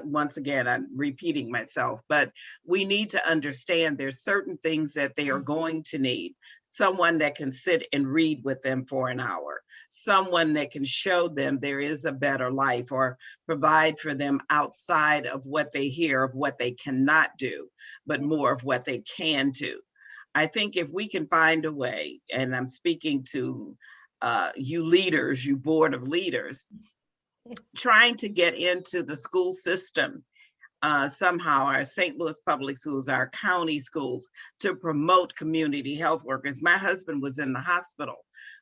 Once again, I'm repeating myself, but we need to understand there's certain things that they are going to need. Someone that can sit and read with them for an hour, someone that can show them there is a better life, or provide for them outside of what they hear of what they cannot do, but more of what they can do. I think if we can find a way, and I'm speaking to you leaders, you board of leaders, trying to get into the school system, somehow our St. Louis public schools, our county schools, to promote community health workers. My husband was in the hospital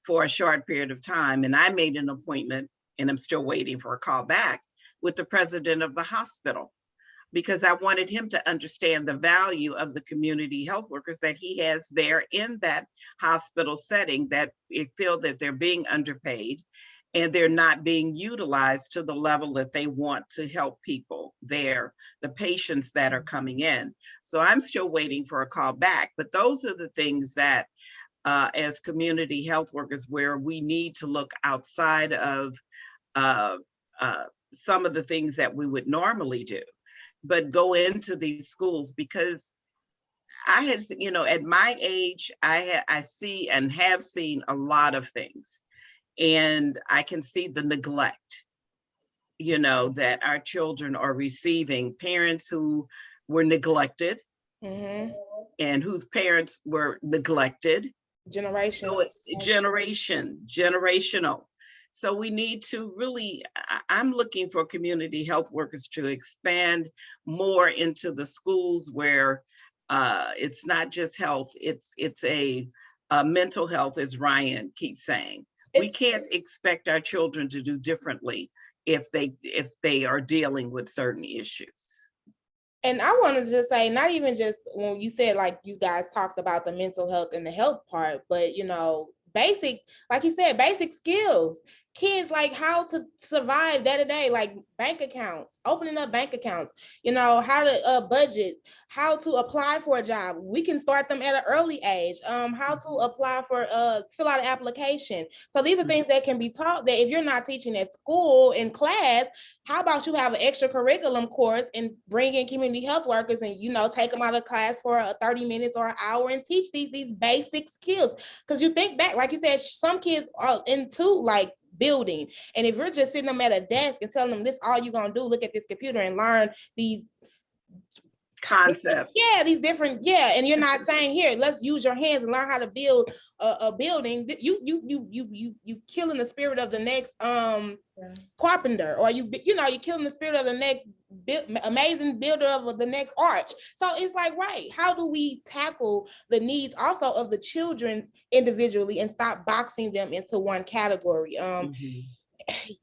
for a short period of time, and I made an appointment, and I'm still waiting for a call back, with the president of the hospital, because I wanted him to understand the value of the community health workers that he has there in that hospital setting, that feel that they're being underpaid and they're not being utilized to the level that they want to help people there, the patients that are coming in. So I'm still waiting for a call back, but those are the things that as community health workers, where we need to look outside of some of the things that we would normally do, but go into these schools, because I had, at my age, I see and have seen a lot of things. And I can see the neglect, that our children are receiving, parents who were neglected and whose parents were neglected. Generational. So we need to really, I'm looking for community health workers to expand more into the schools where it's not just health, it's a mental health, as Ryan keeps saying. We can't expect our children to do differently if they are dealing with certain issues. And I want to just say, not even just when you said, like, you guys talked about the mental health and the health part, but basic, like you said, basic skills. Kids, like how to survive day to day, like bank accounts, opening up bank accounts, how to budget, how to apply for a job. We can start them at an early age. How to apply for fill out an application. So these are things that can be taught, that if you're not teaching at school in class, how about you have an extra curriculum course and bring in community health workers and take them out of class for 30 minutes or an hour and teach these basic skills. Because you think back, like you said, some kids are into like building, and if you're just sitting them at a desk and telling them this all you're gonna do, look at this computer and learn these concepts, these different, and you're not saying, here, let's use your hands and learn how to build a building, you killing the spirit of the next carpenter, or you're killing the spirit of the next amazing builder of the next arch. So it's like, right, how do we tackle the needs also of the children individually and stop boxing them into one category?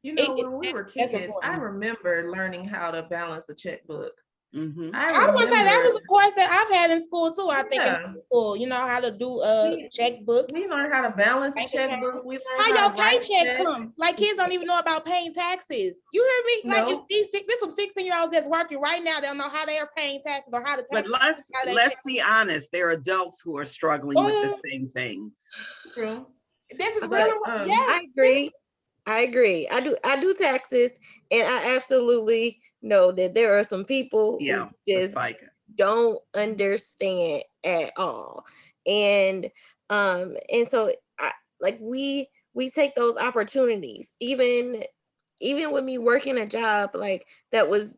You know, when we were that's kids, I important. remember learning how to balance a checkbook. Mhm. I was gonna say that was a course that I've had in school too. I think Yeah. in school, you know how to do a checkbook. We learned how to balance a Bank checkbook. account. We How learned how your to write paycheck checks. come? Like kids don't even know about paying taxes. You hear me? Like No. if there's some 16-year-olds that's working right now, they don't know how they are paying taxes or how to But tax. let's be honest, there are adults who are struggling with the same things. True. This is But, really yes. I agree. I agree. I do taxes, and I absolutely know that there are some people Yeah, who just don't understand at all. And so like we take those opportunities, even with me working a job like that was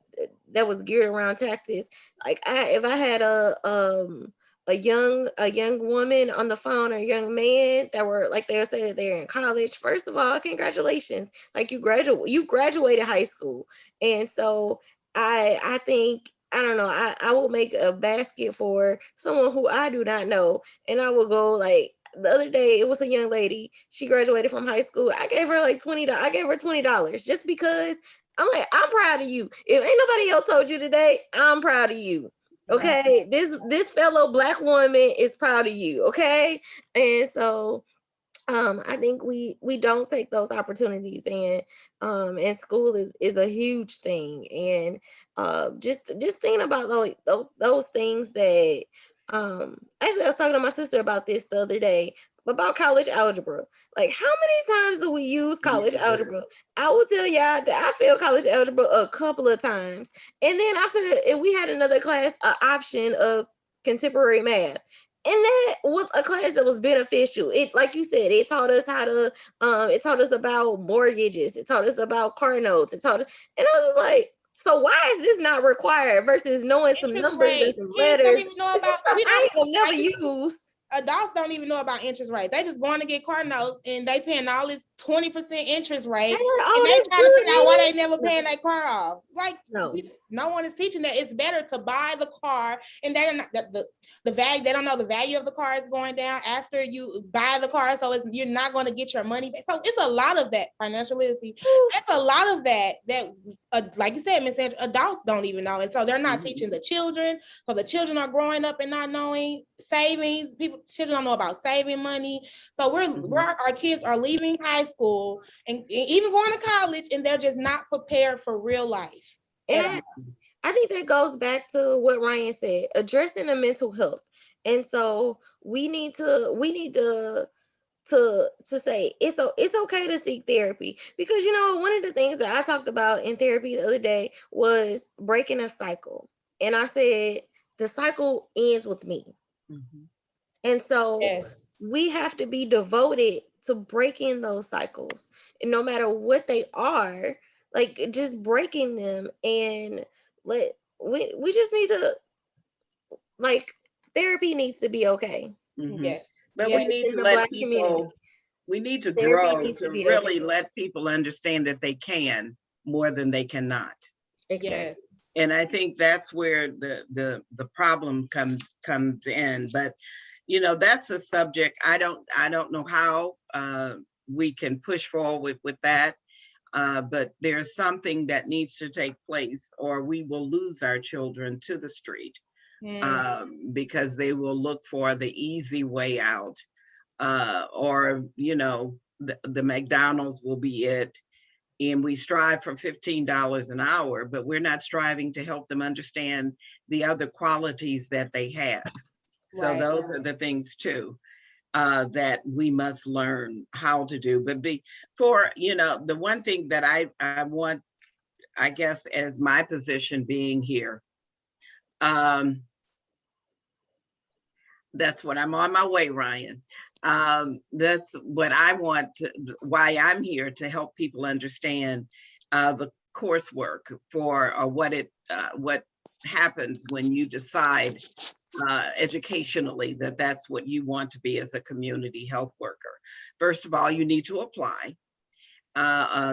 geared around taxes. Like if I had a young woman on the phone, or a young man that were like, they say they're in college. First of all, congratulations. Like you graduated high school. And so I think, I don't know, I will make a basket for someone who I do not know. And I will go, like, the other day, it was a young lady. She graduated from high school. I gave her like $20. I gave her $20 just because I'm like, I'm proud of you. If ain't nobody else told you today, I'm proud of you. Okay, this fellow Black woman is proud of you. Okay, and so I think we don't take those opportunities, and school is a huge thing. And just thinking about those things that actually, I was talking to my sister about this the other day about college algebra. Like, how many times do we use college algebra? I will tell y'all that I failed college algebra a couple of times, and then I said if we had another class, an option of contemporary math. And that was a class that was beneficial. It, like you said, it taught us how to, it taught us about mortgages. It taught us about car notes. It taught us, and I was just like, so why is this not required versus knowing some numbers and some letters? Don't even know about, I ain't gonna never use. Adults don't even know about interest rate. They just going to get car notes and they paying all this 20% interest rate. And they trying to figure out why they never paying their car off. Like, no one is teaching that it's better to buy the car, and they're not the value. They don't know the value of the car is going down after you buy the car, so you're not going to get your money back. So it's a lot of that financial literacy. It's a lot of that like you said, Miss Sandra, adults don't even know, and so they're not teaching the children. So the children are growing up and not knowing savings. Children don't know about saving money. So our kids are leaving high school and even going to college, and they're just not prepared for real life. And I think that goes back to what Ryan said, addressing the mental health. And so we need to say it's okay to seek therapy, because one of the things that I talked about in therapy the other day was breaking a cycle. And I said the cycle ends with me. And so we have to be devoted to breaking those cycles, and no matter what they are, like just breaking them. And we just need to, like, therapy needs to be okay. But we need to let people, we need to grow to really let people understand that they can more than they cannot. Exactly. And I think that's where the problem comes in. But that's a subject I don't know how we can push forward with that. But there's something that needs to take place, or we will lose our children to the street, because they will look for the easy way out, or the McDonald's will be it. And we strive for $15 an hour, but we're not striving to help them understand the other qualities that they have. So those are the things too that we must learn how to do. But before, the one thing that I want, I guess, as my position being here, that's what I'm on my way, Ryan. That's what I want why I'm here, to help people understand the coursework for what happens when you decide educationally that that's what you want to be as a community health worker. First of all, you need to apply.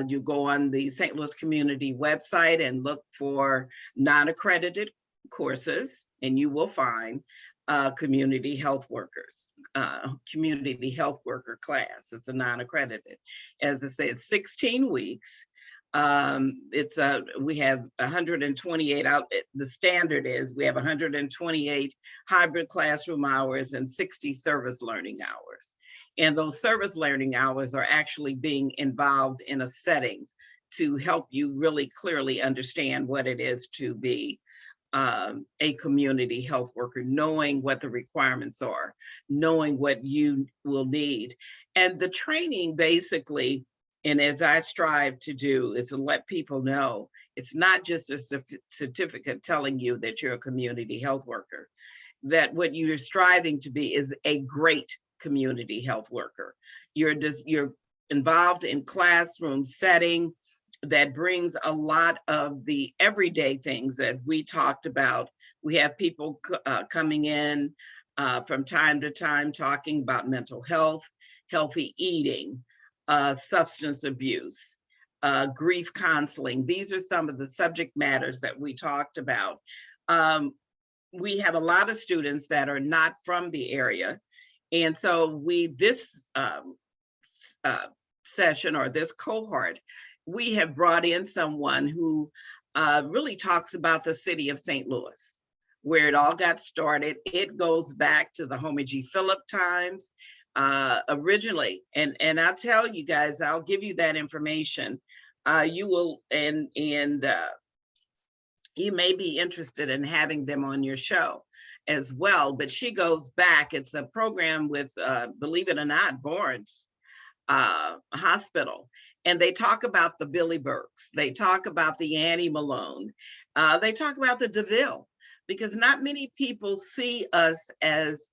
You go on the St. Louis Community website and look for non-accredited courses, and you will find community health workers, community health worker class. It's a non-accredited. As I said, 16 weeks. We have 128 out. The standard is we have 128 hybrid classroom hours and 60 service learning hours. And those service learning hours are actually being involved in a setting to help you really clearly understand what it is to be a community health worker, knowing what the requirements are, knowing what you will need. And the training basically, and as I strive to do, is to let people know it's not just a certificate telling you that you're a community health worker, that what you're striving to be is a great community health worker. You're involved in classroom setting that brings a lot of the everyday things that we talked about. We have people coming in from time to time talking about mental health, healthy eating, substance abuse, grief counseling. These are some of the subject matters that we talked about. We have a lot of students that are not from the area. And so this session or this cohort, we have brought in someone who really talks about the city of St. Louis, where it all got started. It goes back to the Homer G. Phillip times originally. And I'll tell you guys, I'll give you that information. You will, and you may be interested in having them on your show as well. But she goes back. It's a program with, believe it or not, Barnes Hospital. And they talk about the Billy Burks. They talk about the Annie Malone. They talk about the DeVille, because not many people see us as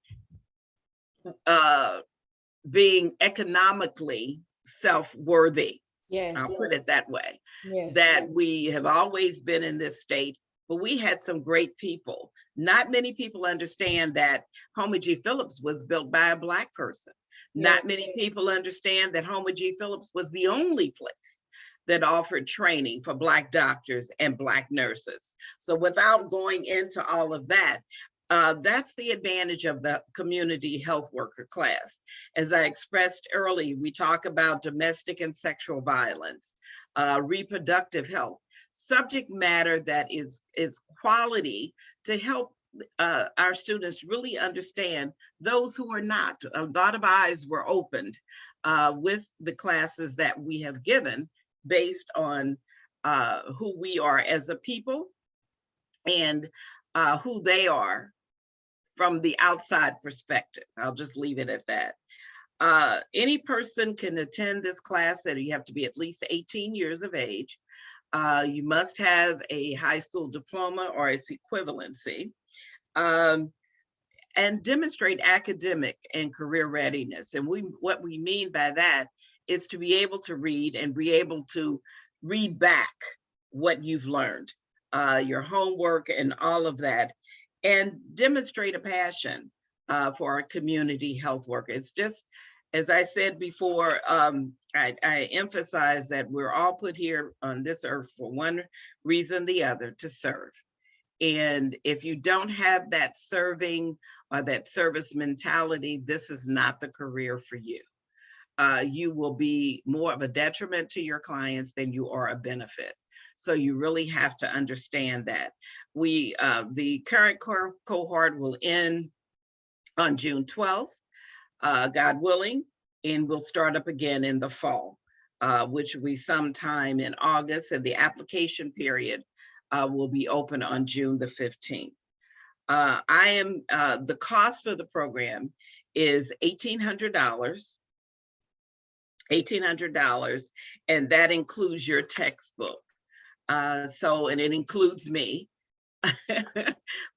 being economically self-worthy. Yes. I'll put it that way. Yes. That we have always been in this state, but we had some great people. Not many people understand that Homer G. Phillips was built by a Black person. Not many people understand that Homer G. Phillips was the only place that offered training for Black doctors and Black nurses. So without going into all of that, that's the advantage of the community health worker class. As I expressed earlier, we talk about domestic and sexual violence, reproductive health, subject matter that is quality to help our students really understand those who are not. A lot of eyes were opened with the classes that we have given based on who we are as a people and who they are from the outside perspective. I'll just leave it at that. Any person can attend this class, and you have to be at least 18 years of age. You must have a high school diploma or its equivalency. And demonstrate academic and career readiness. And what we mean by that is to be able to read and be able to read back what you've learned, your homework and all of that, and demonstrate a passion for a community health worker. It's just, as I said before, I emphasize that we're all put here on this earth for one reason or the other, to serve. And if you don't have that serving or that service mentality, this is not the career for you. You will be more of a detriment to your clients than you are a benefit. So you really have to understand that. The current cohort will end on June 12th, God willing, and we'll start up again in the fall, which will be sometime in August, and the application period will be open on June the 15th. The cost for the program is $1,800, and that includes your textbook. And it includes me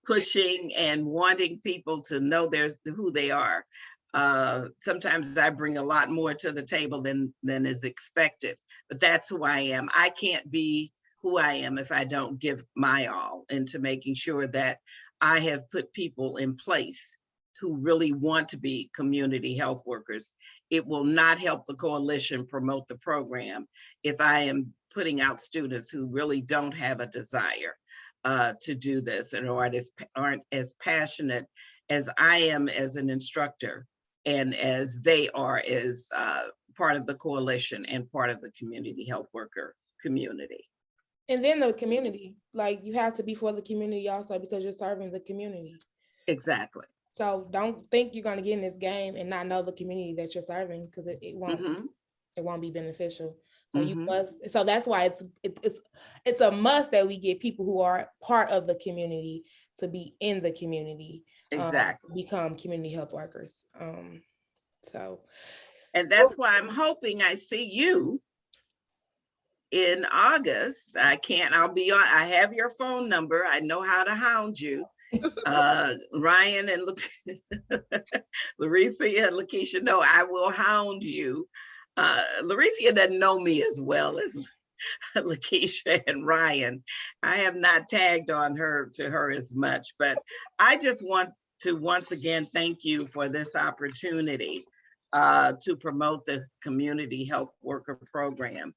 pushing and wanting people to know who they are. Sometimes I bring a lot more to the table than is expected, but that's who I am. I can't be who I am if I don't give my all into making sure that I have put people in place who really want to be community health workers. It will not help the coalition promote the program if I am putting out students who really don't have a desire to do this and aren't as passionate as I am as an instructor and as they are as part of the coalition and part of the community health worker community. And then the community, like you have to be for the community also because you're serving the community. Exactly. So don't think you're going to get in this game and not know the community that you're serving, because it won't. Mm-hmm. It won't be beneficial. So Mm-hmm. you must. So that's why it's a must that we get people who are part of the community to be in the community. Exactly. Become community health workers. And that's why I'm hoping I see you in August. I have your phone number. I know how to hound you. Ryan and Larissa and Lakeisha know I will hound you. Larissa doesn't know me as well as Lakeisha and Ryan. I have not tagged on her as much, but I just want to once again thank you for this opportunity to promote the community health worker program.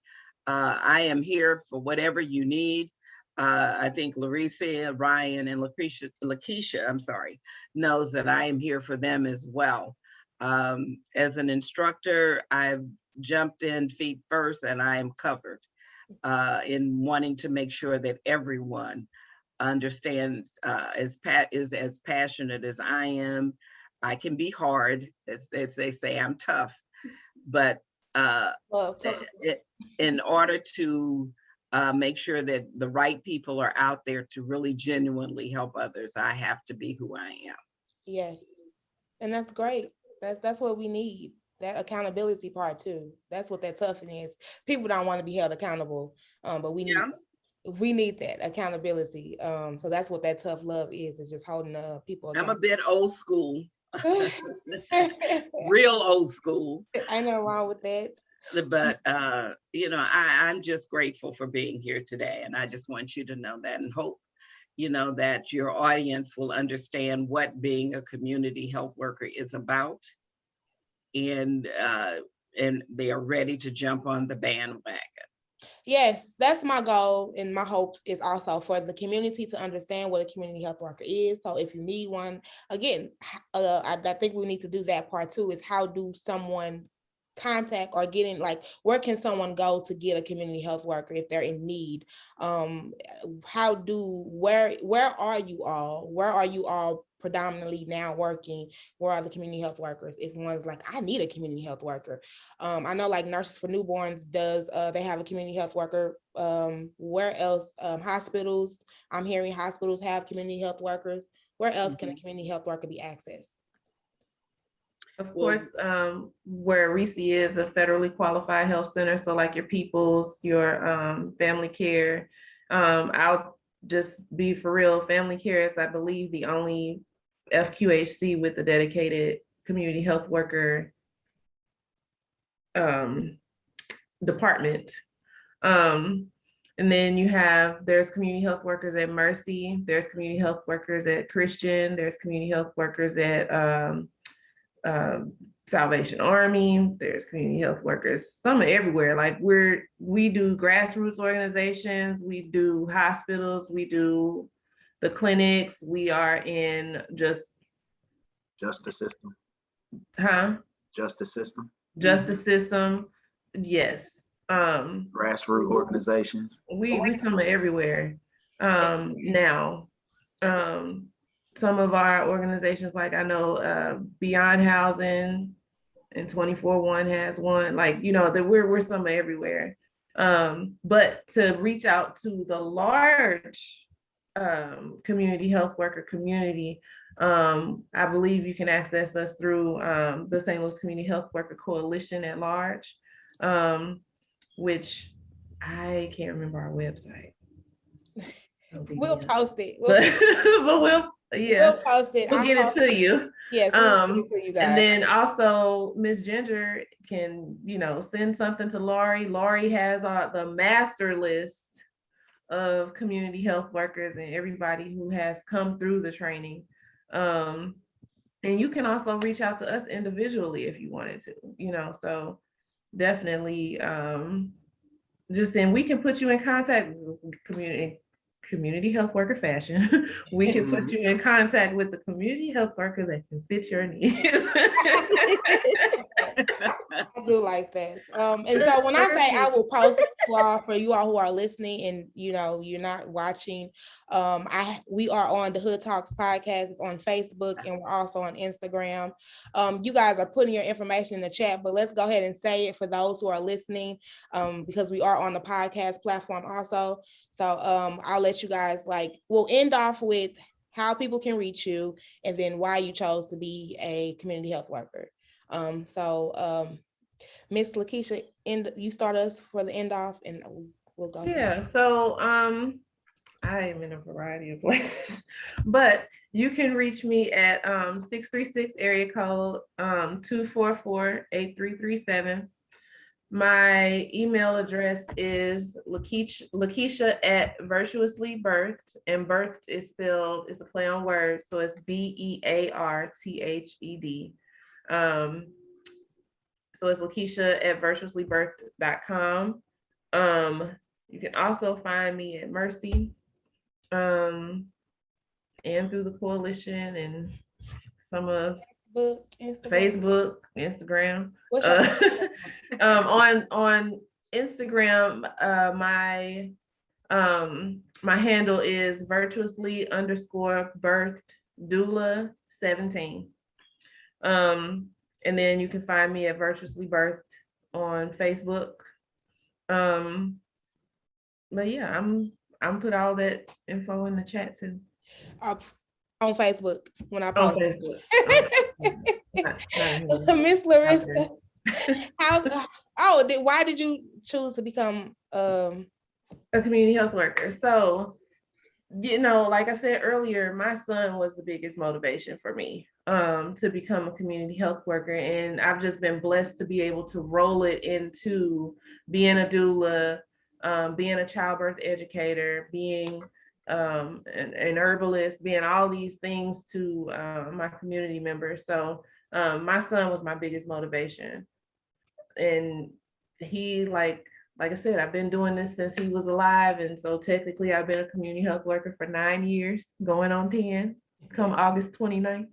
I am here for whatever you need. I think Larissa, Ryan, and Lakeisha, knows that I am here for them as well. As an instructor, I've jumped in feet first and I am covered in wanting to make sure that everyone understands, is as passionate as I am. I can be hard, as they say, I'm tough, but in order to make sure that the right people are out there to really genuinely help others, I have to be who I am. Yes, and that's great. That's what we need. That accountability part too. That's what that toughness is. People don't want to be held accountable, but we need that accountability. So that's what that tough love is. It's just holding people accountable. I'm a bit old school, real old school. Ain't nothing wrong with that. But I'm just grateful for being here today, and I just want you to know that, and hope that your audience will understand what being a community health worker is about, and they are ready to jump on the bandwagon. Yes, that's my goal, and my hope is also for the community to understand what a community health worker is. So if you need one, again, I think we need to do that part too, is how do someone contact or get in, like, where can someone go to get a community health worker if they're in need? Where are you all predominantly now working? Where are the community health workers? If one's like, I need a community health worker. I know like Nurses for Newborns does, they have a community health worker. Where else? Hospitals, I'm hearing hospitals have community health workers. Where else can a community health worker be accessed? Of course, where Iep is a federally qualified health center. So like your Peoples, your family care. I'll just be for real, family care is, I believe, the only FQHC with a dedicated community health worker department. And then there's community health workers at Mercy, there's community health workers at Christian, there's community health workers at Salvation Army, there's community health workers, some are everywhere. Like we do grassroots organizations, we do hospitals, we do the clinics, we are in justice system. Justice system, yes. Grassroots organizations. We some are everywhere. Now, some of our organizations, like I know Beyond Housing and 24/1 has one, like, that we're some everywhere. But to reach out to the large community health worker community, I believe you can access us through the St. Louis Community Health Worker Coalition at large, which I can't remember our website. We'll post it. We'll post it. We'll get it to you. Yes, we'll get it to you guys. And then also Ms. Ginger can, send something to Laurie. Laurie has the master list of community health workers and everybody who has come through the training. And you can also reach out to us individually if you wanted to, so definitely and we can put you in contact with community health worker fashion, we can put you in contact with the community health worker that can fit your needs. I do like that. And so when I say I will post for you all who are listening and you're not watching, we are on the Hood Talks podcast. It's on Facebook and we're also on Instagram. You guys are putting your information in the chat, but let's go ahead and say it for those who are listening, because we are on the podcast platform also. So I'll let you guys we'll end off with how people can reach you and then why you chose to be a community health worker. Miss Lakeisha, you start us for the end off and we'll go. Yeah, so I am in a variety of places, but you can reach me at 636 area code 244-8337. My email address is Lakeisha at Virtuously Birthed, and birthed is spelled, it's a play on words, so it's BEARTHED. So it's Lakeisha at virtuouslybirthed.com. You can also find me at Mercy, and through the coalition and some of Facebook, Instagram. On Instagram, my handle is virtuously_birthed doula 17. And then you can find me at Virtuously Birthed on Facebook. But yeah, I'm put all that info in the chat too. On Facebook when I post. On Facebook. Miss Larissa, why did you choose to become a community health worker? So, like I said earlier, my son was the biggest motivation for me to become a community health worker. And I've just been blessed to be able to roll it into being a doula, being a childbirth educator, being an herbalist, being all these things to my community members. So my son was my biggest motivation. And he, like I said, I've been doing this since he was alive. And so technically I've been a community health worker for 9 years, going on 10, come August 29th.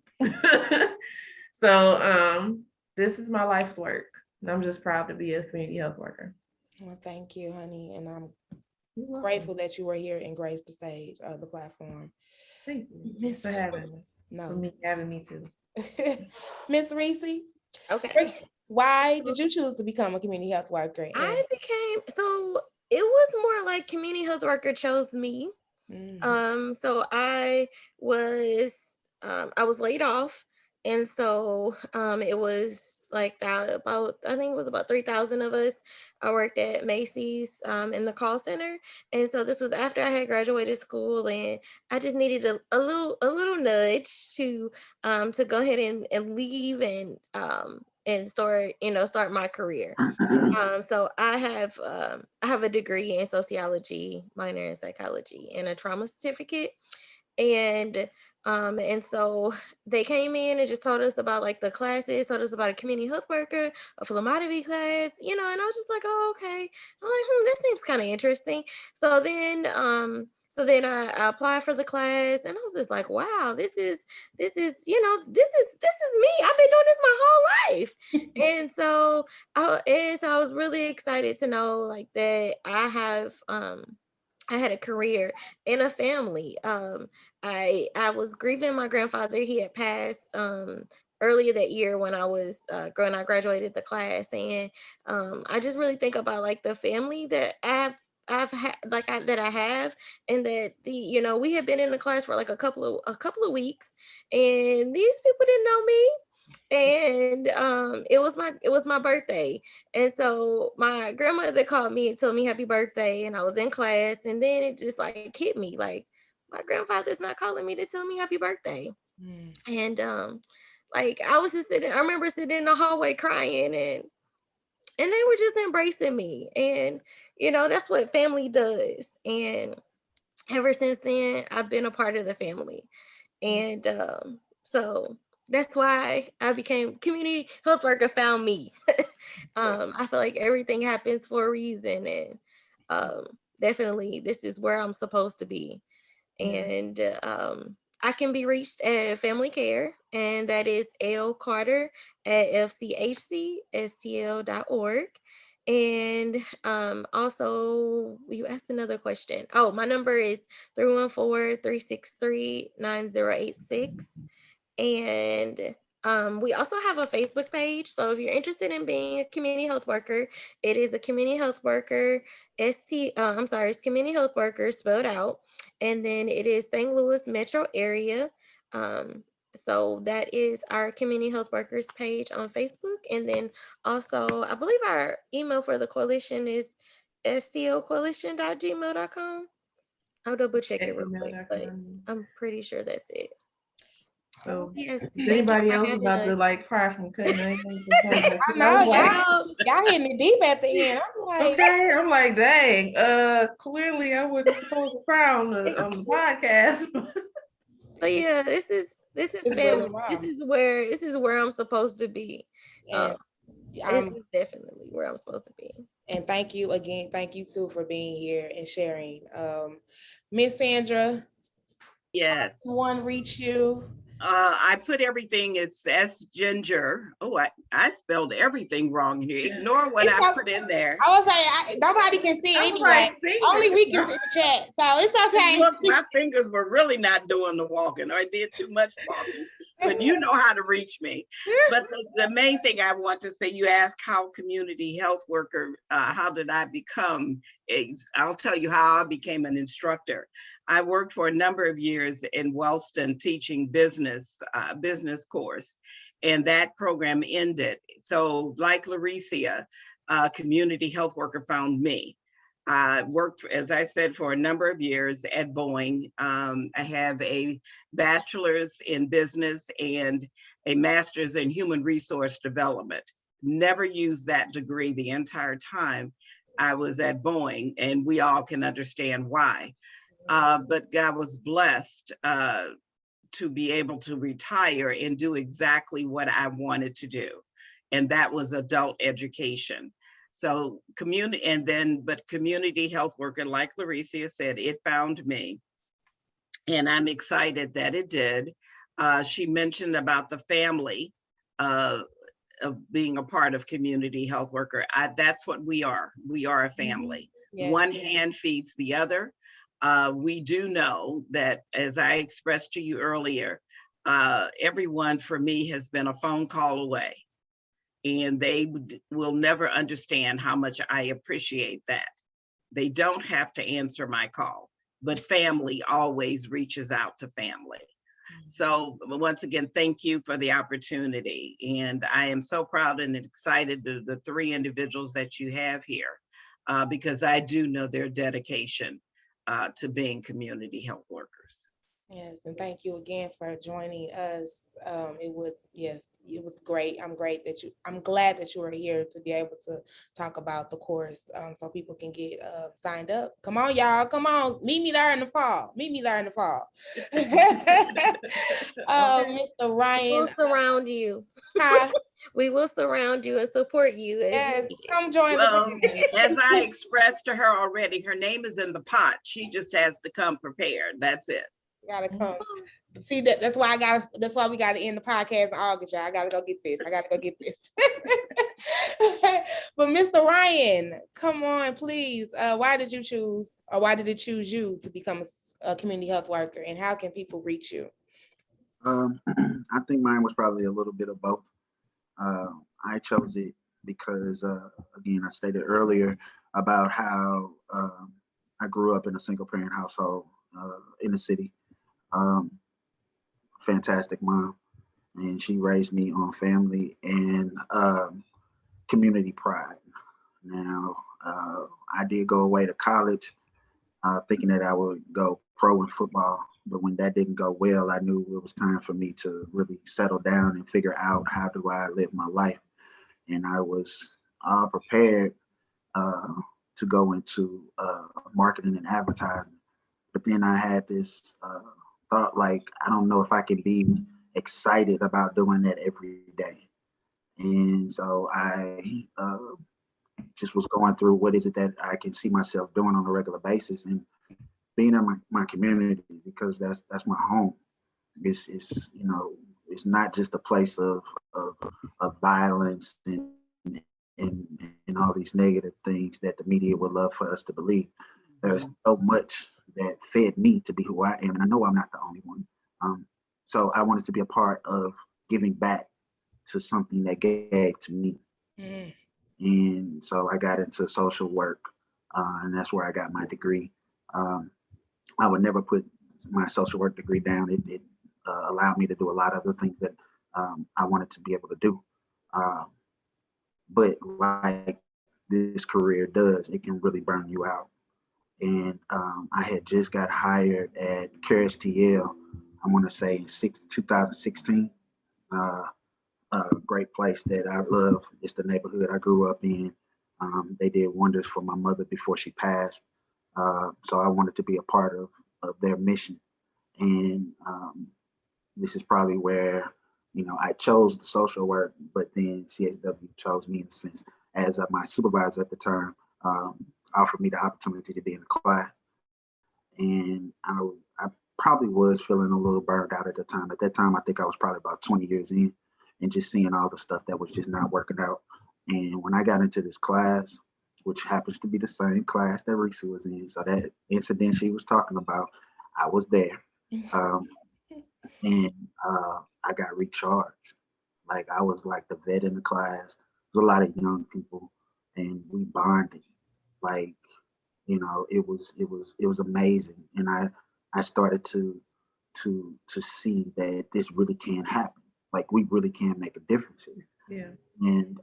So this is my life's work. And I'm just proud to be a community health worker. Well, thank you, honey. And I'm grateful that you were here and graced the stage, the platform. Thank you for having us. For having me too. Miss Reese. Okay. Why did you choose to become a community health worker? So it was more like community health worker chose me. So I was laid off, and so it was like that I think it was about 3,000 of us. I worked at Macy's in the call center, and so this was after I had graduated school, and I just needed a little nudge to go ahead and leave and start my career. So I have a degree in sociology, minor in psychology, and a trauma certificate. And so they came in and just told us about like the classes, told us about a community health worker, a phlebotomy class, and I was just like, oh, okay. I'm like, that seems kind of interesting. So then I applied for the class, and I was just like, wow, this is me. I've been doing this my whole life. And so I was really excited to know like that I had a career in a family. I was grieving my grandfather. He had passed earlier that year when I was I graduated the class, and I just really think about like the family that I've had, that I have, and that we had been in the class for like a couple of weeks, and these people didn't know me. And it was my birthday, and so my grandmother called me and told me happy birthday, and I was in class, and then it just like hit me like my grandfather's not calling me to tell me happy birthday. And like I was just sitting, I remember sitting in the hallway crying, and they were just embracing me, and that's what family does. And ever since then I've been a part of the family, and so that's why I became community health worker, found me. I feel like everything happens for a reason, and definitely this is where I'm supposed to be. And I can be reached at Family Care, and that is lcarter@fchcstl.org. And also, you asked another question. Oh, my number is 314-363-9086. And we also have a Facebook page. So if you're interested in being a community health worker, it is a community health worker, it's community health worker spelled out. And then it is St. Louis metro area. So that is our community health workers page on Facebook. And then also, I believe our email for the coalition is stlcoalition.gmail.com. I'll double check it real quick, but I'm pretty sure that's it. So Yes, is thank you anybody for else having about us. to like cry from cutting onions? I know, y'all hitting it deep at the end. I'm like, Okay, I'm like, dang. Clearly I wasn't supposed to cry on the podcast. So yeah, this is It's family. really wild. This is where I'm supposed to be. and This is definitely where I'm supposed to be. and thank you again. Thank you too for being here and sharing. Miss Sandra, Yes. someone reach you. I put everything, it's S Ginger. Oh, I spelled everything wrong here. Ignore what I put in there. I was like, nobody can see it anyway. Only we can see the chat. So it's okay. Look, my fingers were really not doing the walking, or I did too much walking, but you know how to reach me. But the main thing I want to say, you asked how community health worker, how did I become? I'll tell you how I became an instructor. I worked for a number of years in Wellston teaching business course, and that program ended. So like Lauricia, a community health worker found me. I worked, as I said, for a number of years at Boeing. I have a bachelor's in business and a master's in human resource development. Never used that degree the entire time I was at Boeing, and we all can understand why. But God was blessed to be able to retire and do exactly what I wanted to do. And that was adult education. So community health worker, like Lauricia said, it found me. And I'm excited that it did. She mentioned about the family of being a part of community health worker. That's what we are. We are a family. Yeah. One hand feeds the other. We do know that, as I expressed to you earlier, everyone for me has been a phone call away, and they will never understand how much I appreciate that. They don't have to answer my call, but family always reaches out to family. So once again, thank you for the opportunity. And I am so proud and excited to the three individuals that you have here, because I do know their dedication to being community health workers. Yes, and thank you again for joining us. It was great. I'm glad that you were here to be able to talk about the course, so people can get signed up. Come on, y'all. Come on. Meet me there in the fall. Mr. Ryan. We'll surround you. Huh? We will surround you and support you. Come join us. As I expressed to her already, her name is in the pot. She just has to come prepared. That's it. Gotta come. See, that's why we gotta end the podcast in August, y'all. I gotta go get this. But Mr. Ryan, come on, please. Why did it choose you to become a community health worker, and how can people reach you? I think mine was probably a little bit of both. I chose it because, again, I stated earlier about how I grew up in a single parent household in the city. Fantastic mom, and she raised me on family and community pride. Now, I did go away to college thinking that I would go pro in football, but when that didn't go well, I knew it was time for me to really settle down and figure out how do I live my life. And I was prepared to go into marketing and advertising. But then I had this thought, like, I don't know if I can be excited about doing that every day. And so I just was going through what is it that I can see myself doing on a regular basis. And being in my community, because that's my home. It's it's not just a place of violence and all these negative things that the media would love for us to believe. There's so much that fed me to be who I am, and I know I'm not the only one. So I wanted to be a part of giving back to something that gave to me. And so I got into social work, and that's where I got my degree. I would never put my social work degree down. It allowed me to do a lot of the things that I wanted to be able to do. But like this career does, it can really burn you out. And I had just got hired at CHW, I want to say in 2016. A great place that I love. It's the neighborhood I grew up in. They did wonders for my mother before she passed. So I wanted to be a part of their mission. And this is probably where, I chose the social work, but then CHW chose me in a sense as my supervisor at the time, offered me the opportunity to be in the class. And I probably was feeling a little burned out at the time. At that time, I think I was probably about 20 years in, and just seeing all the stuff that was just not working out. And when I got into this class, which happens to be the same class that Reese was in, so that incident she was talking about, I was there. And I got recharged. Like I was like the vet in the class. There's a lot of young people, and we bonded. Like, it was amazing. And I started to see that this really can happen. Like we really can make a difference here. Yeah. And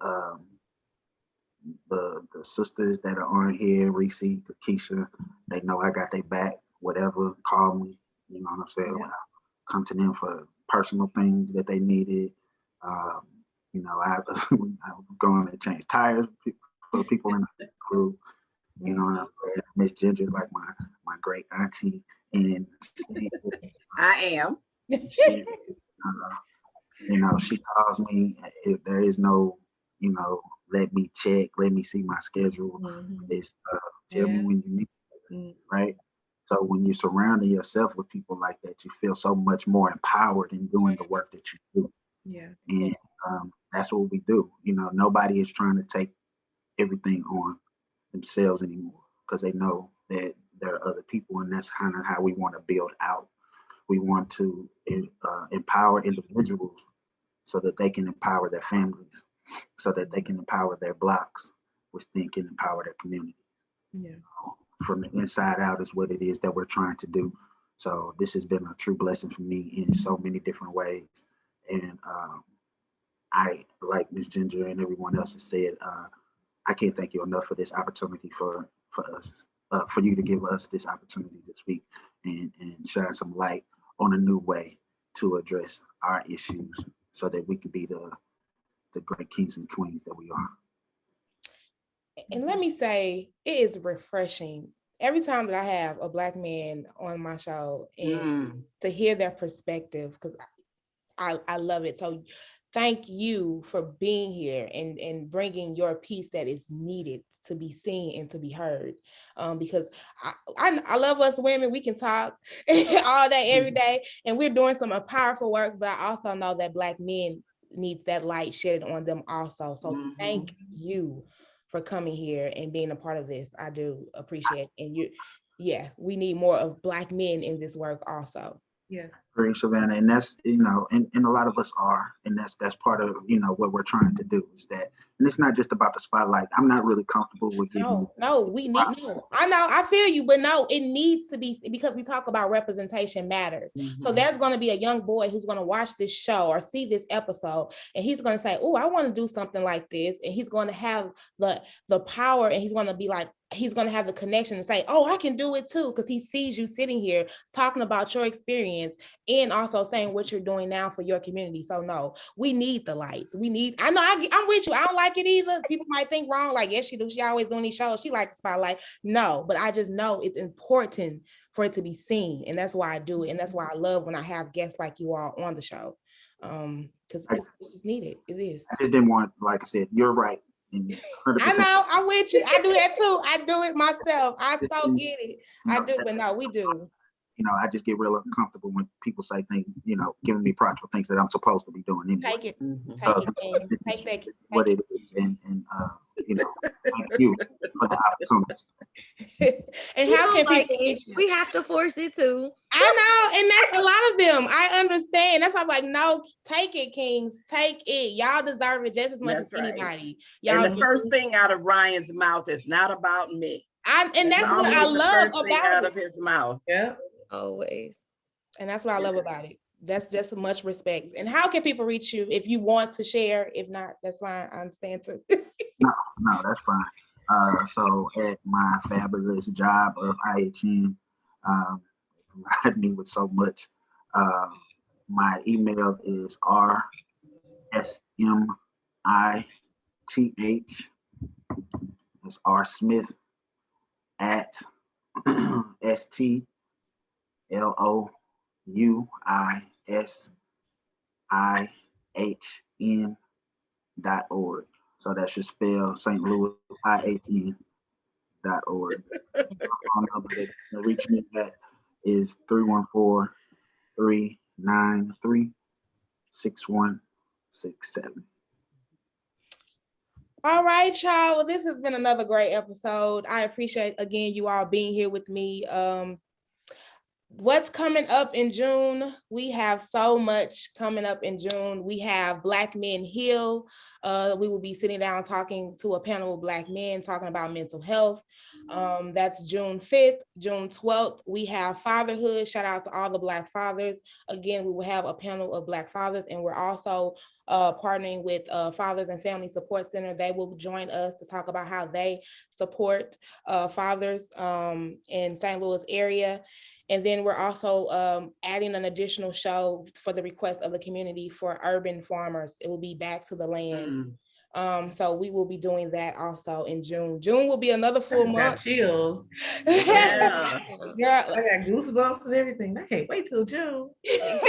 the sisters that are on here, Reese, Keisha, they know I got their back. Whatever, call me. You know what I'm saying? Yeah. When I come to them for personal things that they needed. I was going to change tires for people in the crew. You know what I'm saying? Miss Ginger is like my great auntie, and I am. she, she calls me if there is no, let me check, let me see my schedule. It's tell me when you need, right? So when you're surrounding yourself with people like that, you feel so much more empowered in doing the work that you do. Yeah. And that's what we do. Nobody is trying to take everything on themselves anymore because they know that there are other people, and that's kind of how we want to build out. We want to empower individuals so that they can empower their families, so that they can empower their blocks, which then can empower their community. Yeah. From the inside out is what it is that we're trying to do. So this has been a true blessing for me in so many different ways. And I, like Ms. Ginger and everyone else has said, I can't thank you enough for this opportunity for us, for you to give us this opportunity to speak and shine some light on a new way to address our issues so that we can be the great kings and queens that we are. And let me say, it is refreshing every time that I have a Black man on my show and to hear their perspective, because I love it. So thank you for being here and bringing your piece that is needed to be seen and to be heard. Because I love us women. We can talk all day, every day, and we're doing some powerful work, but I also know that Black men need that light shed on them also. So thank you for coming here and being a part of this. I do appreciate it. And we need more of Black men in this work also. Yes. Great, Savannah, and that's and a lot of us are, and that's part of what we're trying to do is that, and it's not just about the spotlight. I'm not really comfortable with getting. I know, I feel you, but no, it needs to be, because we talk about representation matters. So there's going to be a young boy who's going to watch this show or see this episode, and he's going to say, "Oh, I want to do something like this," and he's going to have the power, and he's going to be like, he's going to have the connection and say, "Oh, I can do it too," because he sees you sitting here talking about your experience and also saying what you're doing now for your community. So no, we need the lights. I'm with you. I don't like it either. People might think wrong, like, yes, she do. She always doing these shows. She likes the spotlight. No, but I just know it's important for it to be seen. And that's why I do it. And that's why I love when I have guests like you all on the show. Because it's needed. It is. I just didn't want, like I said, you're right. And I know, I'm with you. I do that too. I do it myself. I so get it. I do, but no, we do. I just get real uncomfortable when people say things, giving me props for things that I'm supposed to be doing anyway. Take it. Mhm. Take it, King. Take that. What it is, and thank you for the opportunity. And We how don't can like people it. reach you? We have to force it too. I know, and that's a lot of them. I understand. That's why I'm like, no, take it, Kings. Take it. Y'all deserve it just as much That's as right. anybody. And Y'all the first thing out of Ryan's mouth is not about me. and that's what I Always the love first thing out about of it. his mouth. Yeah. Always. And that's what I love about it. That's just much respect. And how can people reach you if you want to share? If not, that's fine. I understand too. No, that's fine. So at my fabulous job of IHN, provided me with so much. My email is rsmith. It's rsmith at stlouisihn.org. So that should spell St. Louis IHN.org. The phone number that you can reach me at is 314-393-6167. All right, y'all. Well, this has been another great episode. I appreciate, again, you all being here with me. What's coming up in June? We have so much coming up in June. We have Black Men Heal. We will be sitting down talking to a panel of Black men talking about mental health. That's June 5th. June 12th, we have fatherhood. Shout out to all the Black fathers. Again, we will have a panel of Black fathers, and we're also partnering with Fathers and Family Support Center. They will join us to talk about how they support fathers in St. Louis area. And then we're also adding an additional show for the request of the community for urban farmers. It will be Back to the Land. So we will be doing that also in June. June will be another full Got month. chills. Yeah. Girl, I got goosebumps and everything. I can't wait till June. Yeah.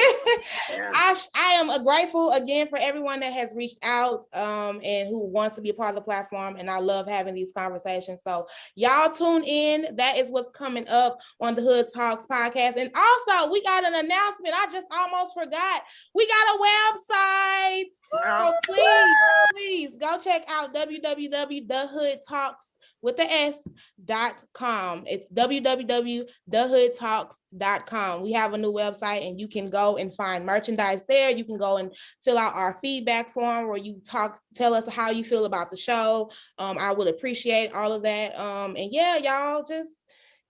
I am grateful again for everyone that has reached out and who wants to be a part of the platform. And I love having these conversations. So y'all tune in. That is what's coming up on the Hood Talks podcast. And also, we got an announcement. I just almost forgot. We got a website. So please go check out www.thehoodtalks.com. It's www.thehoodtalks.com. We have a new website, and you can go and find merchandise there. You can go and fill out our feedback form where you tell us how you feel about the show. I would appreciate all of that. And yeah, y'all just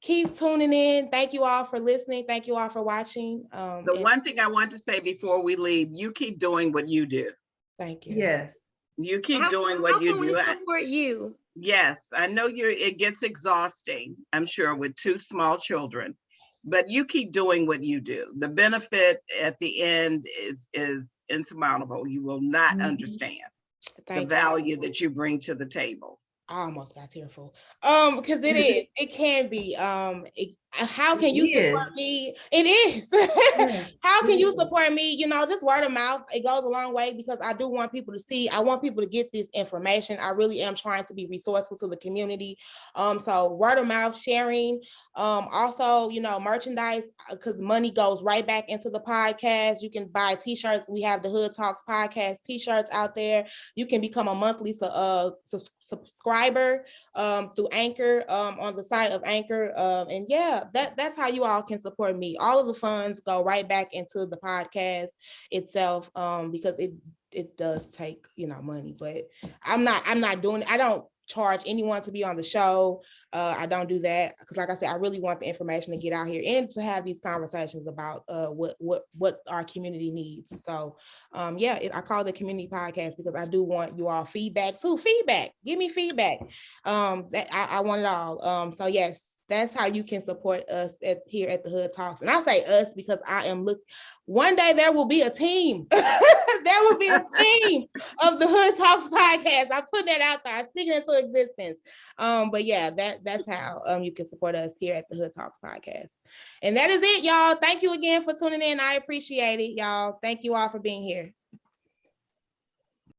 keep tuning in. Thank you all for listening. Thank you all for watching. The one thing I want to say before we leave, you keep doing what you do. Thank you. Yes. You keep doing what you do. How can we support you? Yes, I know it gets exhausting, I'm sure, with 2 small children, but you keep doing what you do. The benefit at the end is insurmountable. You will not understand the value that you bring to the table. I almost got tearful. Because it can be. How can you support me? It is. How can you support me? Just word of mouth. It goes a long way because I do want people to see. I want people to get this information. I really am trying to be resourceful to the community. So word of mouth, sharing. Also, merchandise, because money goes right back into the podcast. You can buy t-shirts. We have the Hood Talks podcast t-shirts out there. You can become a monthly subscriber through Anchor on the site of Anchor. And yeah, that's how you all can support me. All of the funds go right back into the podcast itself because it does take money, but I'm not doing it. I don't charge anyone to be on the show. I don't do that because, like I said, I really want the information to get out here and to have these conversations about what our community needs. So yeah, I call it a community podcast because I do want you all feedback too. Give me feedback. That I want it all. So yes, that's how you can support us here at the Hood Talks. And I say us because one day there will be a team. There will be a team of the Hood Talks podcast. I put that out there. I speak it into existence. But yeah, that's how you can support us here at the Hood Talks podcast. And that is it, y'all. Thank you again for tuning in. I appreciate it, y'all. Thank you all for being here.